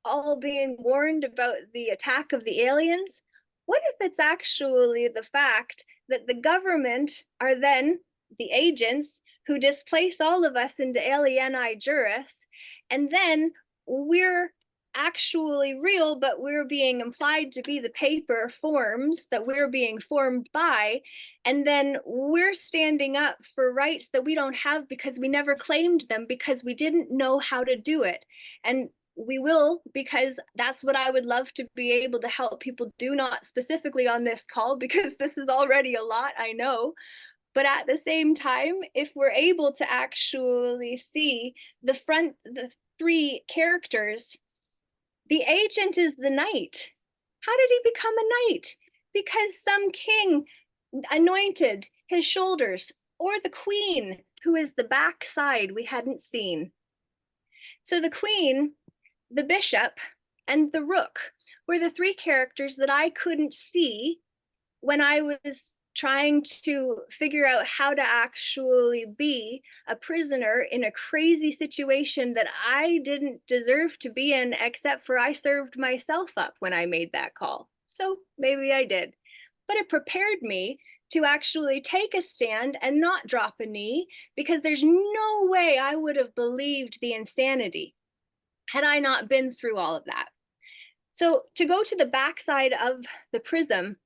all being warned about the attack of the aliens, what if it's actually the fact that the government are then the agents who displace all of us into alieni juris, and then we're actually real, but we're being implied to be the paper forms that we're being formed by, and then we're standing up for rights that we don't have because we never claimed them because we didn't know how to do it. And we will, because that's what I would love to be able to help people do, not specifically on this call because this is already a lot, I know. But at the same time, if we're able to actually see the 3 characters, the agent is the knight. How did he become a knight? Because some king anointed his shoulders, or the queen, who is the backside we hadn't seen. So the queen, the bishop, and the rook were the 3 characters that I couldn't see when I was trying to figure out how to actually be a prisoner in a crazy situation that I didn't deserve to be in, except for I served myself up when I made that call. So maybe I did. But it prepared me to actually take a stand and not drop a knee, because there's no way I would have believed the insanity had I not been through all of that. So to go to the backside of the prism,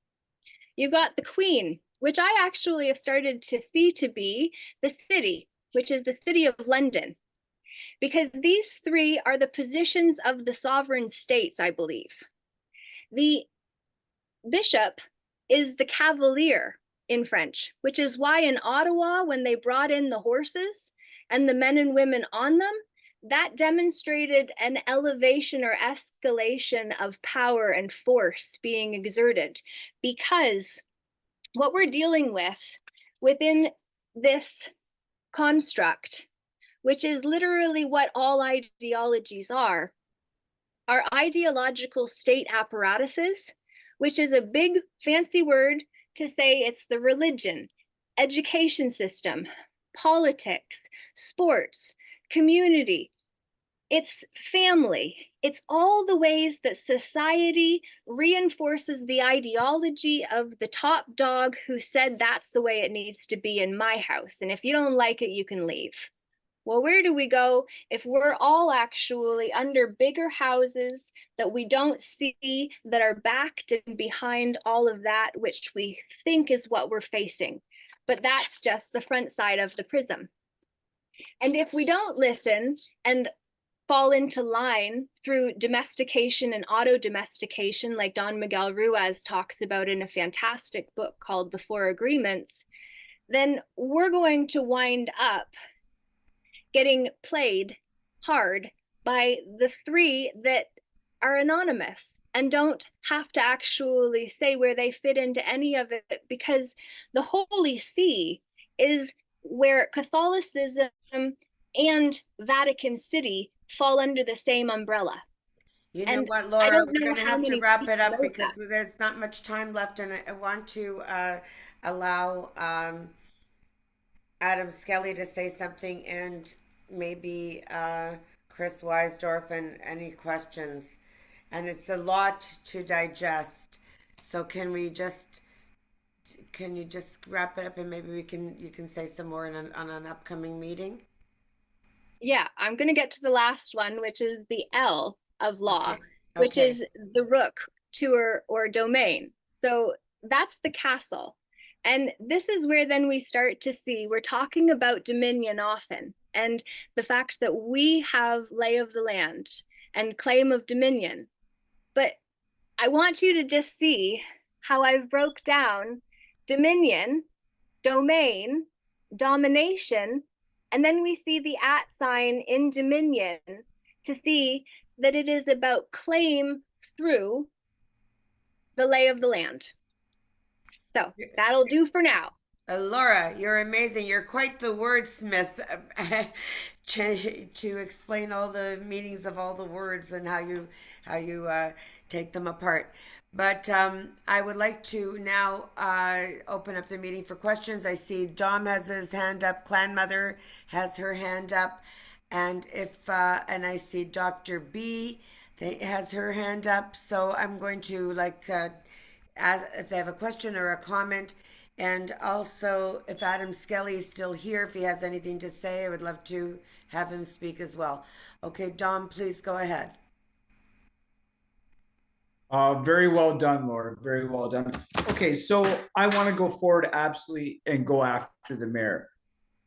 you've got the queen, which I actually have started to see to be the city, which is the city of London, because these 3 are the positions of the sovereign states, I believe. The bishop is the cavalier in French, which is why in Ottawa, when they brought in the horses and the men and women on them, that demonstrated an elevation or escalation of power and force being exerted, because what we're dealing with within this construct, which is literally what all ideologies are ideological state apparatuses, which is a big fancy word to say it's the religion, education system, politics, sports, community. It's family. It's all the ways that society reinforces the ideology of the top dog who said that's the way it needs to be in my house. And if you don't like it, you can leave. Well, where do we go if we're all actually under bigger houses that we don't see, that are backed and behind all of that, which we think is what we're facing? But that's just the front side of the prism. And if we don't listen and fall into line through domestication and auto-domestication, like Don Miguel Ruiz talks about in a fantastic book called The Four Agreements, then we're going to wind up getting played hard by the three that are anonymous and don't have to actually say where they fit into any of it, because the Holy See is where Catholicism and Vatican City fall under the same umbrella. You know And what, I Laura, don't we're know going to how have to many wrap it people up know that. because there's not much time left, and I want to allow Adam Skelly to say something, and maybe Chris Weisdorf, and any questions. And it's a lot to digest. So can you just wrap it up, and maybe you can say some more on an upcoming meeting? Yeah, I'm going to get to the last one, which is the L of law, Okay. which Okay. is the rook, tour, or domain. So that's the castle. And this is where then we start to see we're talking about dominion often, and the fact that we have lay of the land and claim of dominion. But I want you to just see how I've broke down dominion, domain, domination, and then we see the at sign in dominion to see that it is about claim through the lay of the land. So that'll do for now. Laura, you're amazing. You're quite the wordsmith to explain all the meanings of all the words and how you take them apart. But I would like to now open up the meeting for questions. I see Dom has his hand up. Clan Mother has her hand up, and and I see Dr. B has her hand up. So I'm going to ask if they have a question or a comment. And also, if Adam Skelly is still here, if he has anything to say, I would love to have him speak as well. Okay, Dom, please go ahead. Very well done, Laura. Very well done. Okay, so I want to go forward absolutely and go after the mayor.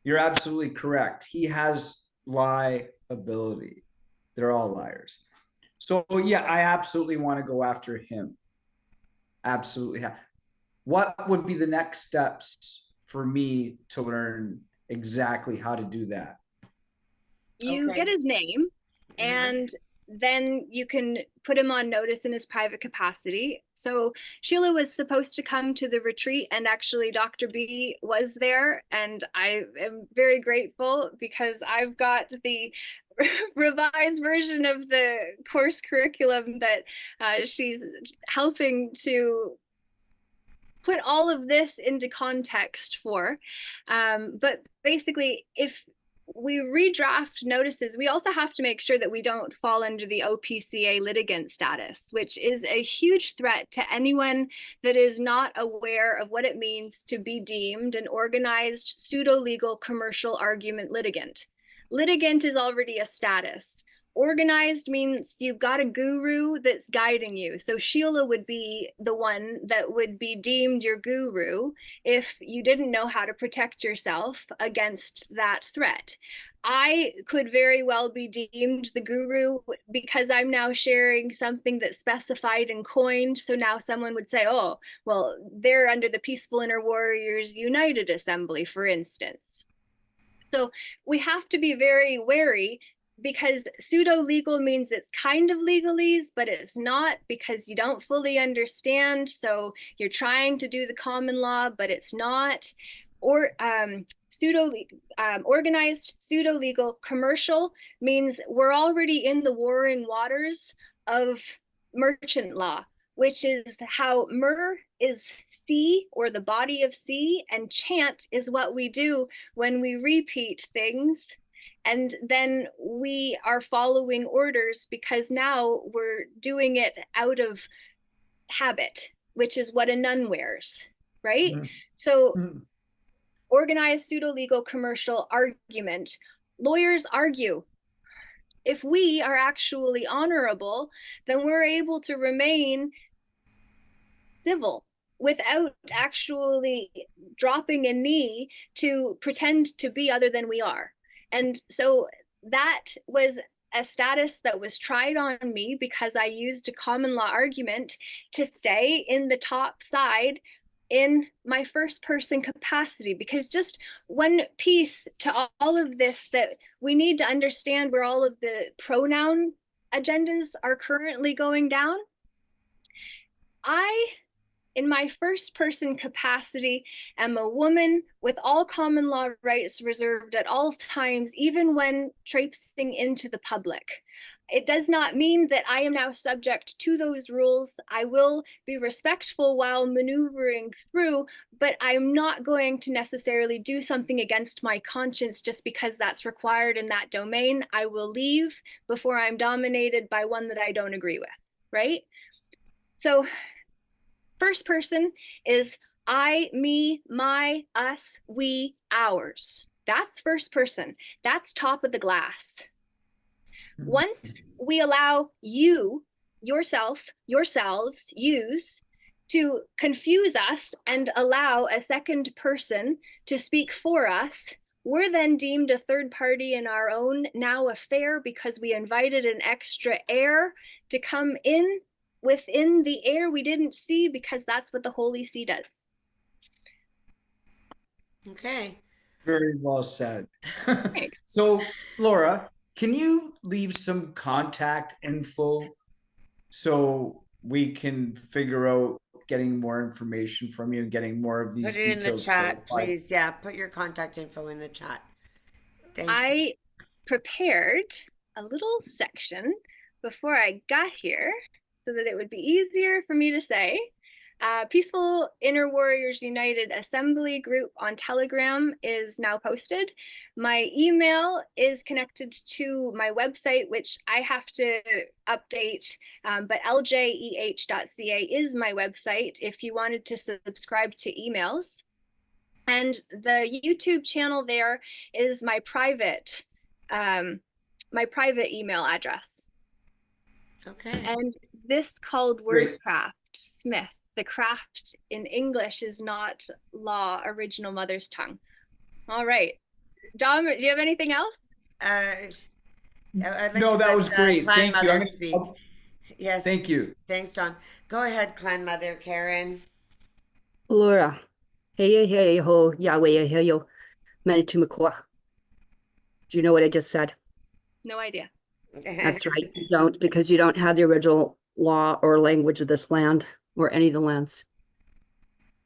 You're absolutely correct. He has lie ability. They're all liars. So yeah, I absolutely want to go after him. Absolutely. What would be the next steps for me to learn exactly how to do that? You get Okay. his name, Uh-huh. and then you can put him on notice in his private capacity. So Sheila was supposed to come to the retreat, and actually Dr. B was there, and I am very grateful because I've got the revised version of the course curriculum that she's helping to put all of this into context for. But basically, if we redraft notices, we also have to make sure that we don't fall under the OPCA litigant status, which is a huge threat to anyone that is not aware of what it means to be deemed an organized pseudo-legal commercial argument litigant. Litigant is already a status. Organized means you've got a guru that's guiding you. So Sheila would be the one that would be deemed your guru if you didn't know how to protect yourself against that threat. I could very well be deemed the guru because I'm now sharing something that's specified and coined. So now someone would say, oh, well, they're under the Peaceful Inner Warriors United Assembly, for instance. So we have to be very wary, because pseudo legal means it's kind of legalese, but it's not, because you don't fully understand. So you're trying to do the common law, but it's not. Or organized pseudo legal commercial means we're already in the warring waters of merchant law, which is how mer is sea, or the body of sea, and chant is what we do when we repeat things. And then we are following orders because now we're doing it out of habit, which is what a nun wears, right? So organized pseudo legal commercial argument, lawyers argue. If we are actually honorable, then we're able to remain civil without actually dropping a knee to pretend to be other than we are. And so that was a status that was tried on me because I used a common law argument to stay in the top side in my first person capacity. Because just one piece to all of this, that we need to understand where all of the pronoun agendas are currently going down. I, in my first person capacity, am a woman with all common law rights reserved at all times, even when traipsing into the public. It does not mean that I am now subject to those rules. I will be respectful while maneuvering through, but I'm not going to necessarily do something against my conscience just because that's required in that domain. I will leave before I'm dominated by one that I don't agree with, right? So first person is I, me, my, us, we, ours. That's first person. That's top of the glass. Once we allow you, yourself, yourselves, yous, to confuse us and allow a second person to speak for us, we're then deemed a third party in our own now affair because we invited an extra air to come in within the air we didn't see, because that's what the Holy See does. Okay. Very well said. So, Laura, can you leave some contact info so we can figure out getting more information from you and getting more of Put these it in the details chat, clarified? please. Yeah, put your contact info in the chat. Thank you. I prepared a little section before I got here so that it would be easier for me to say. Peaceful Inner Warriors United Assembly group on Telegram is now posted. My email is connected to my website, which I have to update, but ljeh.ca is my website if you wanted to subscribe to emails. And the YouTube channel there is my private email address. Okay. And this called Great. Wordcraft Smith. The craft in English is not law, original mother's tongue. All right. Dom, do you have anything else? I'd like No, to that let was great. Clan Thank you. Mother speak. Yes. Thank you. Thanks, John. Go ahead, Clan Mother Karen. Laura, hey ho, Yahweh, hey yo, Manitoumikoa. Do you know what I just said? No idea. That's right, you don't, because you don't have the original law or language of this land or any of the lands.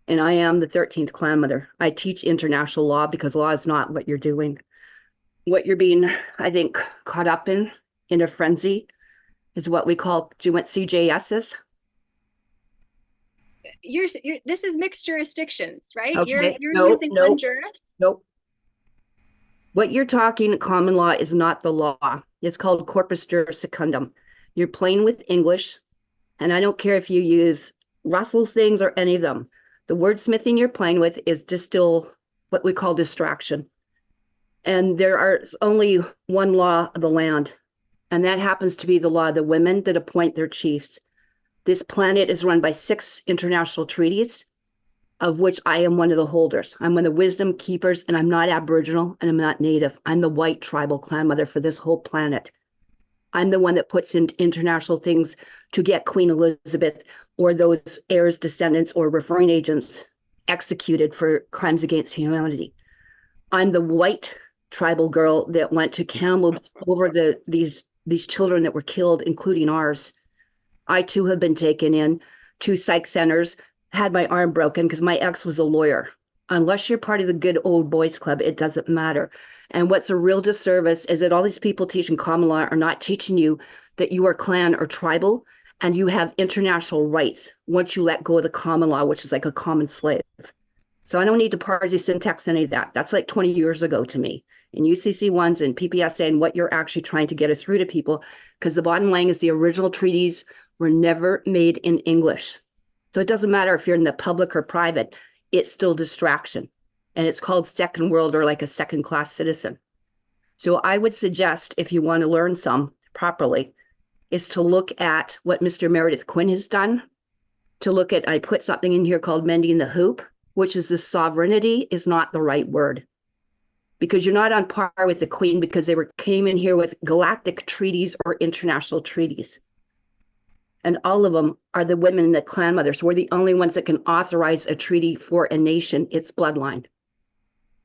And I am the 13th clan mother. I teach international law because law is not what you're doing. What you're being, I think, caught up in a frenzy is what we call, do you want CJSs? This is mixed jurisdictions, right? Okay, You're no, using one juris. Nope. What you're talking common law is not the law. It's called corpus juris secundum. You're playing with English, and I don't care if you use Russell's things or any of them. The wordsmithing you're playing with is just still what we call distraction. And there is only one law of the land, and that happens to be the law of the women that appoint their chiefs. This planet is run by 6 international treaties, of which I am one of the holders. I'm one of the wisdom keepers, and I'm not Aboriginal and I'm not Native. I'm the white tribal clan mother for this whole planet. I'm the one that puts in international things to get Queen Elizabeth or those heirs, descendants, or referring agents executed for crimes against humanity. I'm the white tribal girl that went to Kamloops over these children that were killed, including ours. I too have been taken in to psych centers, had my arm broken because my ex was a lawyer. Unless you're part of the good old boys club, it doesn't matter. And what's a real disservice is that all these people teaching common law are not teaching you that you are clan or tribal and you have international rights once you let go of the common law, which is like a common slave. So I don't need to parse syntax any of that. That's like 20 years ago to me. In UCC ones and PPSA and what you're actually trying to get it through to people, because the bottom line is the original treaties were never made in English. So it doesn't matter if you're in the public or private, it's still distraction. And it's called second world or like a second class citizen. So I would suggest, if you want to learn some properly, is to look at what Mr. Meredith Quinn has done, to look at, I put something in here called mending the hoop, which is the sovereignty is not the right word. because you're not on par with the Queen because they came in here with galactic treaties or international treaties. And all of them are the women, the clan mothers. We're the only ones that can authorize a treaty for a nation, its bloodline.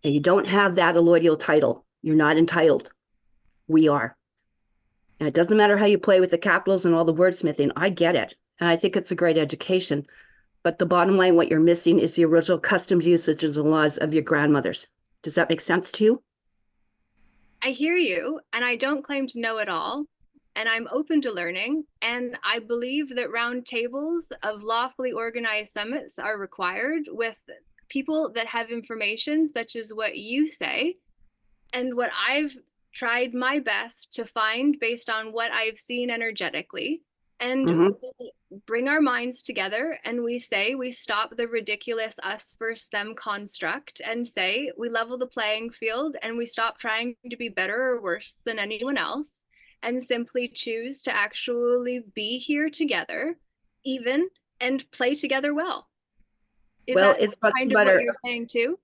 And you don't have that allodial title. You're not entitled. We are. And it doesn't matter how you play with the capitals and all the wordsmithing. I get it. And I think it's a great education. But the bottom line, what you're missing is the original customs, usages, and laws of your grandmothers. Does that make sense to you? I hear you, and I don't claim to know it all. And I'm open to learning. And I believe that round tables of lawfully organized summits are required with people that have information, such as what you say, and what I've tried my best to find based on what I've seen energetically. And we bring our minds together and we say we stop the ridiculous us versus them construct and say we level the playing field and we stop trying to be better or worse than anyone else and simply choose to actually be here together, even, and play together well. Is well, that it's kind of what you're saying too?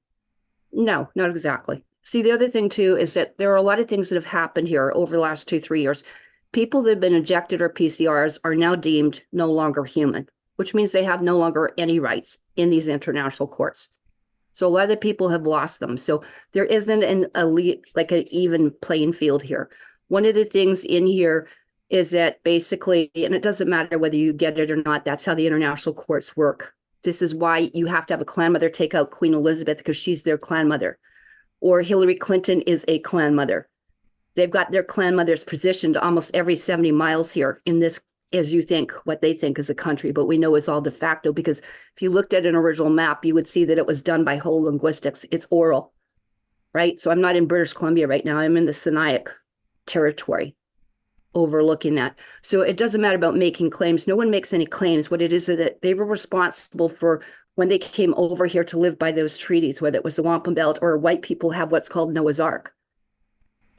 No, not exactly. See, the other thing too is that there are a lot of things that have happened here over the last 2-3 years. People that have been injected or PCRs are now deemed no longer human, which means they have no longer any rights in these international courts. So a lot of the people have lost them. So there isn't an elite, like an even playing field here. One of the things in here is that basically, and it doesn't matter whether you get it or not, that's how the international courts work. This is why you have to have a clan mother take out Queen Elizabeth because she's their clan mother. Or Hillary Clinton is a clan mother. They've got their clan mothers positioned almost every 70 miles here in this, as you think, what they think is a country, but we know it's all de facto because if you looked at an original map, you would see that it was done by whole linguistics. It's oral, right? So I'm not in British Columbia right now. I'm in the Sinaiac territory overlooking that. So it doesn't matter about making claims. No one makes any claims. What it is that they were responsible for when they came over here to live by those treaties, whether it was the Wampum Belt or white people have what's called Noah's Ark.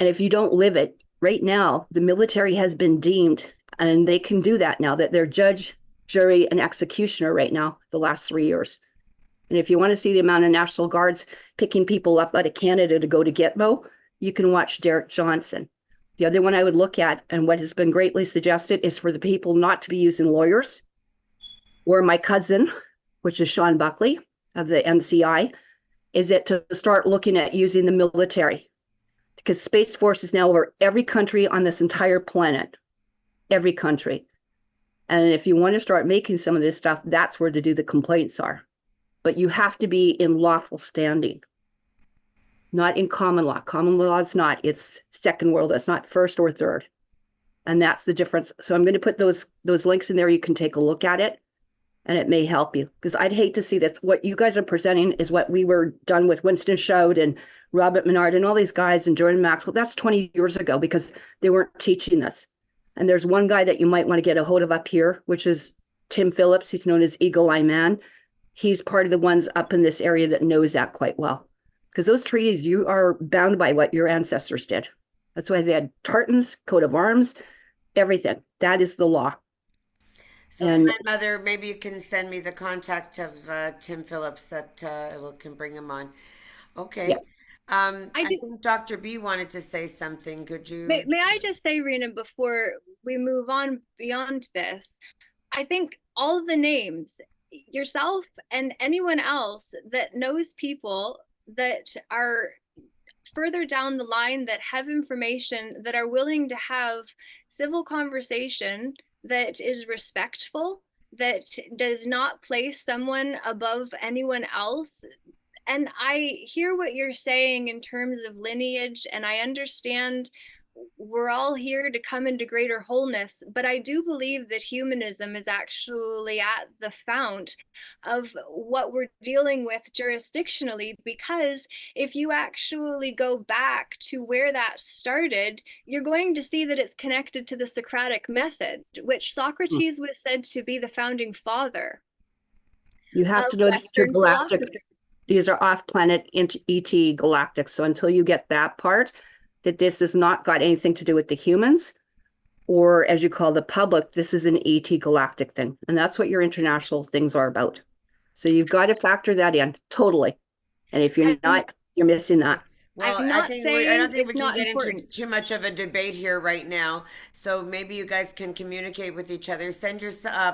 And if you don't live it, right now, the military has been deemed, and they can do that now, that they're judge, jury, and executioner right now, the last 3 years. And if you want to see the amount of National Guards picking people up out of Canada to go to Gitmo, you can watch Derek Johnson. The other one I would look at, and what has been greatly suggested, is for the people not to be using lawyers, or my cousin, which is Sean Buckley of the NCI, is it to start looking at using the military. Because Space Force is now over every country on this entire planet, every country. And if you want to start making some of this stuff, that's where to do the complaints are. But you have to be in lawful standing, not in common law. Common law is not, it's second world, it's not first or third. And that's the difference. So I'm going to put those links in there. You can take a look at it and it may help you, because I'd hate to see this. What you guys are presenting is what we were done with Winston Shoude and Robert Menard and all these guys and Jordan Maxwell. That's 20 years ago because they weren't teaching this. And there's one guy that you might want to get a hold of up here, which is Tim Phillips. He's known as Eagle Eye Man. He's part of the ones up in this area that knows that quite well. Because those treaties, you are bound by what your ancestors did. That's why they had tartans, coat of arms, everything. That is the law. So, And grandmother, maybe you can send me the contact of Tim Phillips that can bring him on. yeah, Okay. I I do. think Dr. B wanted to say something. Could May, you? may I just say, Rena, before we move on beyond this, I think all of the names, yourself and anyone else that knows people that are further down the line that have information that are willing to have civil conversation that is respectful, that does not place someone above anyone else. And I hear what you're saying in terms of lineage, and I understand we're all here to come into greater wholeness, but I do believe that humanism is actually at the fount of what we're dealing with jurisdictionally, because if you actually go back to where that started, you're going to see that it's connected to the Socratic method, which Socrates was said to be the founding father you have of to know the Western intergalactic. philosophy. These are off-planet ET galactic. So until you get that part, that this has not got anything to do with the humans, or as you call the public, this is an ET galactic thing. And that's what your international things are about. So you've got to factor that in totally. And if you're And not, you're missing that. Well, I'm not I don't saying think we it's can not get into important. too much of a debate here right now. So maybe you guys can communicate with each other. Send your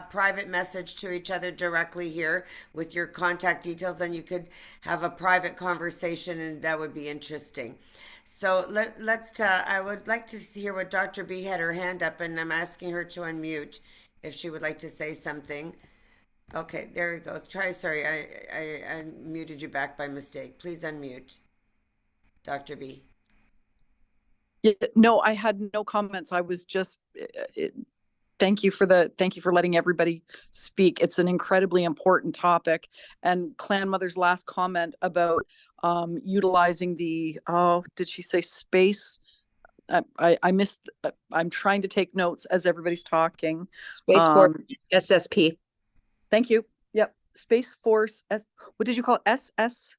private message to each other directly here with your contact details, and you could have a private conversation, and that would be interesting. So let's. I would like to hear what Dr. B had her hand up, and I'm asking her to unmute if she would like to say something. Okay, there we go. Try. Sorry, I muted you back by mistake. Please unmute, Dr. B. Yeah, no, I had no comments. I was just thank you for letting everybody speak. It's an incredibly important topic. And Clan Mother's last comment about utilizing the, oh, did she say space? I missed. I'm trying to take notes as everybody's talking. Space Force SSP. Thank you. Yep. Space Force. What did you call it? SS?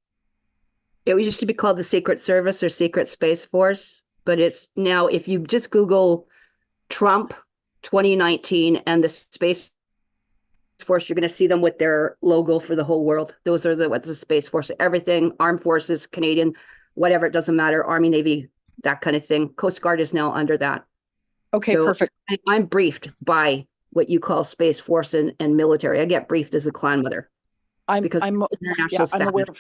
It used to be called the Secret Service or Secret Space Force, but it's now, if you just Google Trump 2019 and the Space Force, you're going to see them with their logo for the whole world. Those are what's the Space Force. Everything, armed forces, Canadian, whatever, it doesn't matter, Army, Navy, that kind of thing. Coast Guard is now under that. Okay, So perfect. I'm briefed by what you call Space Force and military. I get briefed as a clan mother. I'm international yeah, staff. I'm aware of.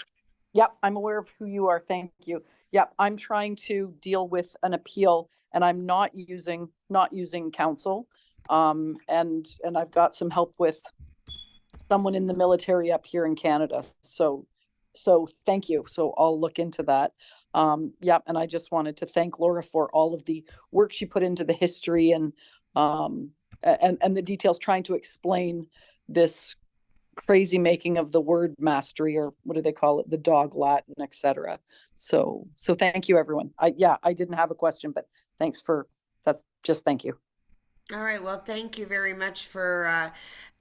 Yep, I'm aware of who you are. Thank you. Yep, I'm trying to deal with an appeal, and I'm not using counsel. And I've got some help with someone in the military up here in Canada. So thank you. So I'll look into that. Yep, and I just wanted to thank Laura for all of the work she put into the history and the details, trying to explain this crazy making of the word mastery, or what do they call it, the dog Latin, etc. So thank you, everyone. I didn't have a question, but thanks for thank you. All right. Well, thank you very much for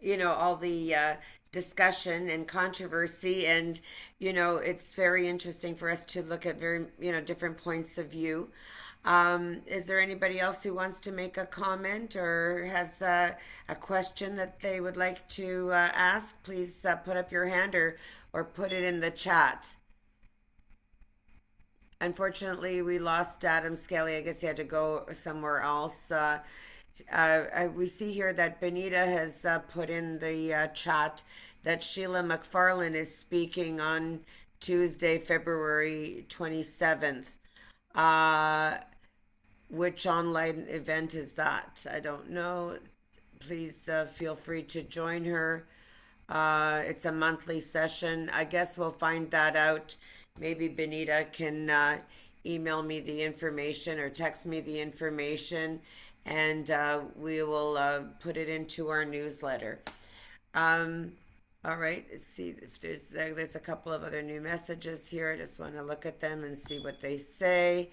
all the discussion and controversy, and it's very interesting for us to look at very different points of view. Is there anybody else who wants to make a comment or has a question that they would like to ask? Please put up your hand or put it in the chat. Unfortunately, we lost Adam Skelly. I guess he had to go somewhere else. We see here that Benita has put in the chat that Sheila McFarlane is speaking on Tuesday, February 27th. Which online event is that? I don't know. Please feel free to join her. It's a monthly session. I guess we'll find that out. Maybe Benita can email me the information or text me the information, and we will put it into our newsletter. All right, let's see if there's a couple of other new messages here. I just want to look at them and see what they say.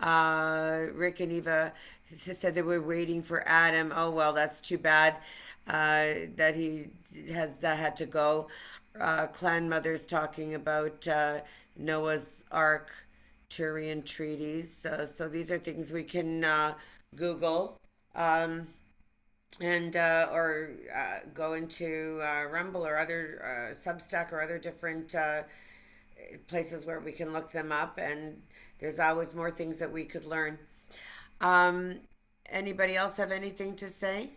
Rick and Eva said they were waiting for Adam. Oh, well, that's too bad that he has had to go. Clan Mother's talking about Noah's Ark, Turian treaties. So these are things we can Google and or go into Rumble or other Substack or other different places where we can look them up, and there's always more things that we could learn. Anybody else have anything to say?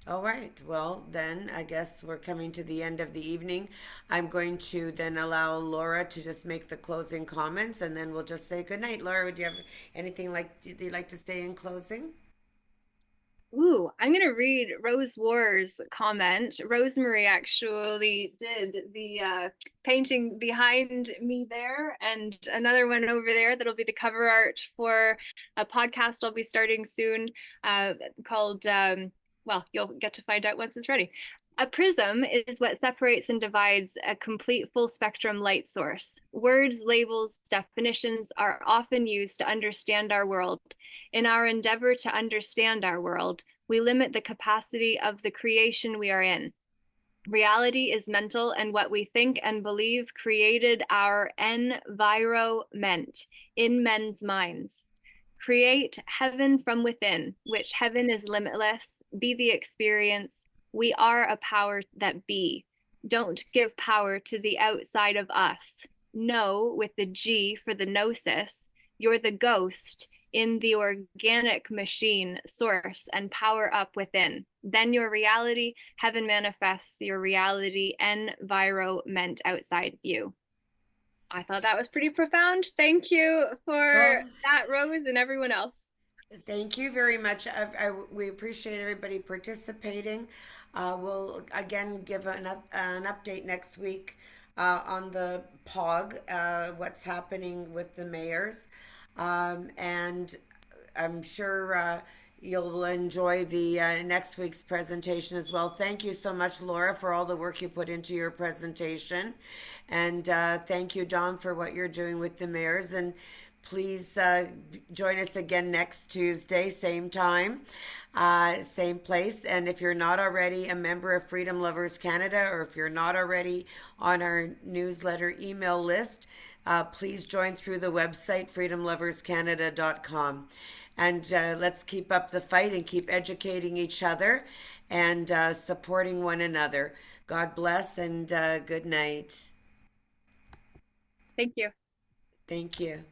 All right. Well, then I guess we're coming to the end of the evening. I'm going to then allow Laura to just make the closing comments, and then we'll just say good night. Laura, would you have anything you'd like to say in closing? Ooh, I'm going to read Rose War's comment. Rosemary actually did the painting behind me there, and another one over there that'll be the cover art for a podcast I'll be starting soon called, well, you'll get to find out once it's ready. A prism is what separates and divides a complete full spectrum light source. Words, labels, definitions are often used to understand our world. In our endeavor to understand our world, we limit the capacity of the creation we are in. Reality is mental, and what we think and believe created our environment in men's minds. Create heaven from within, which heaven is limitless. Be the experience. We are a power that be. Don't give power to the outside of us. know with the G for the gnosis. You're the ghost in the organic machine source and power up within. Then your reality, heaven manifests your reality, environment outside you. I thought that was pretty profound. Thank you for Well, that, Rose, and everyone else. thank you very much. We appreciate everybody participating. We'll again give an update next week on the POG, what's happening with the mayors. And I'm sure you'll enjoy the next week's presentation as well. Thank you so much, Laura, for all the work you put into your presentation. And thank you, Don, for what you're doing with the mayors. And please join us again next Tuesday, same time, same place. And if you're not already a member of Freedom Lovers Canada, or if you're not already on our newsletter email list, please join through the website freedomloverscanada.com. And let's keep up the fight and keep educating each other and supporting one another. God bless and good night. Thank you. Thank you.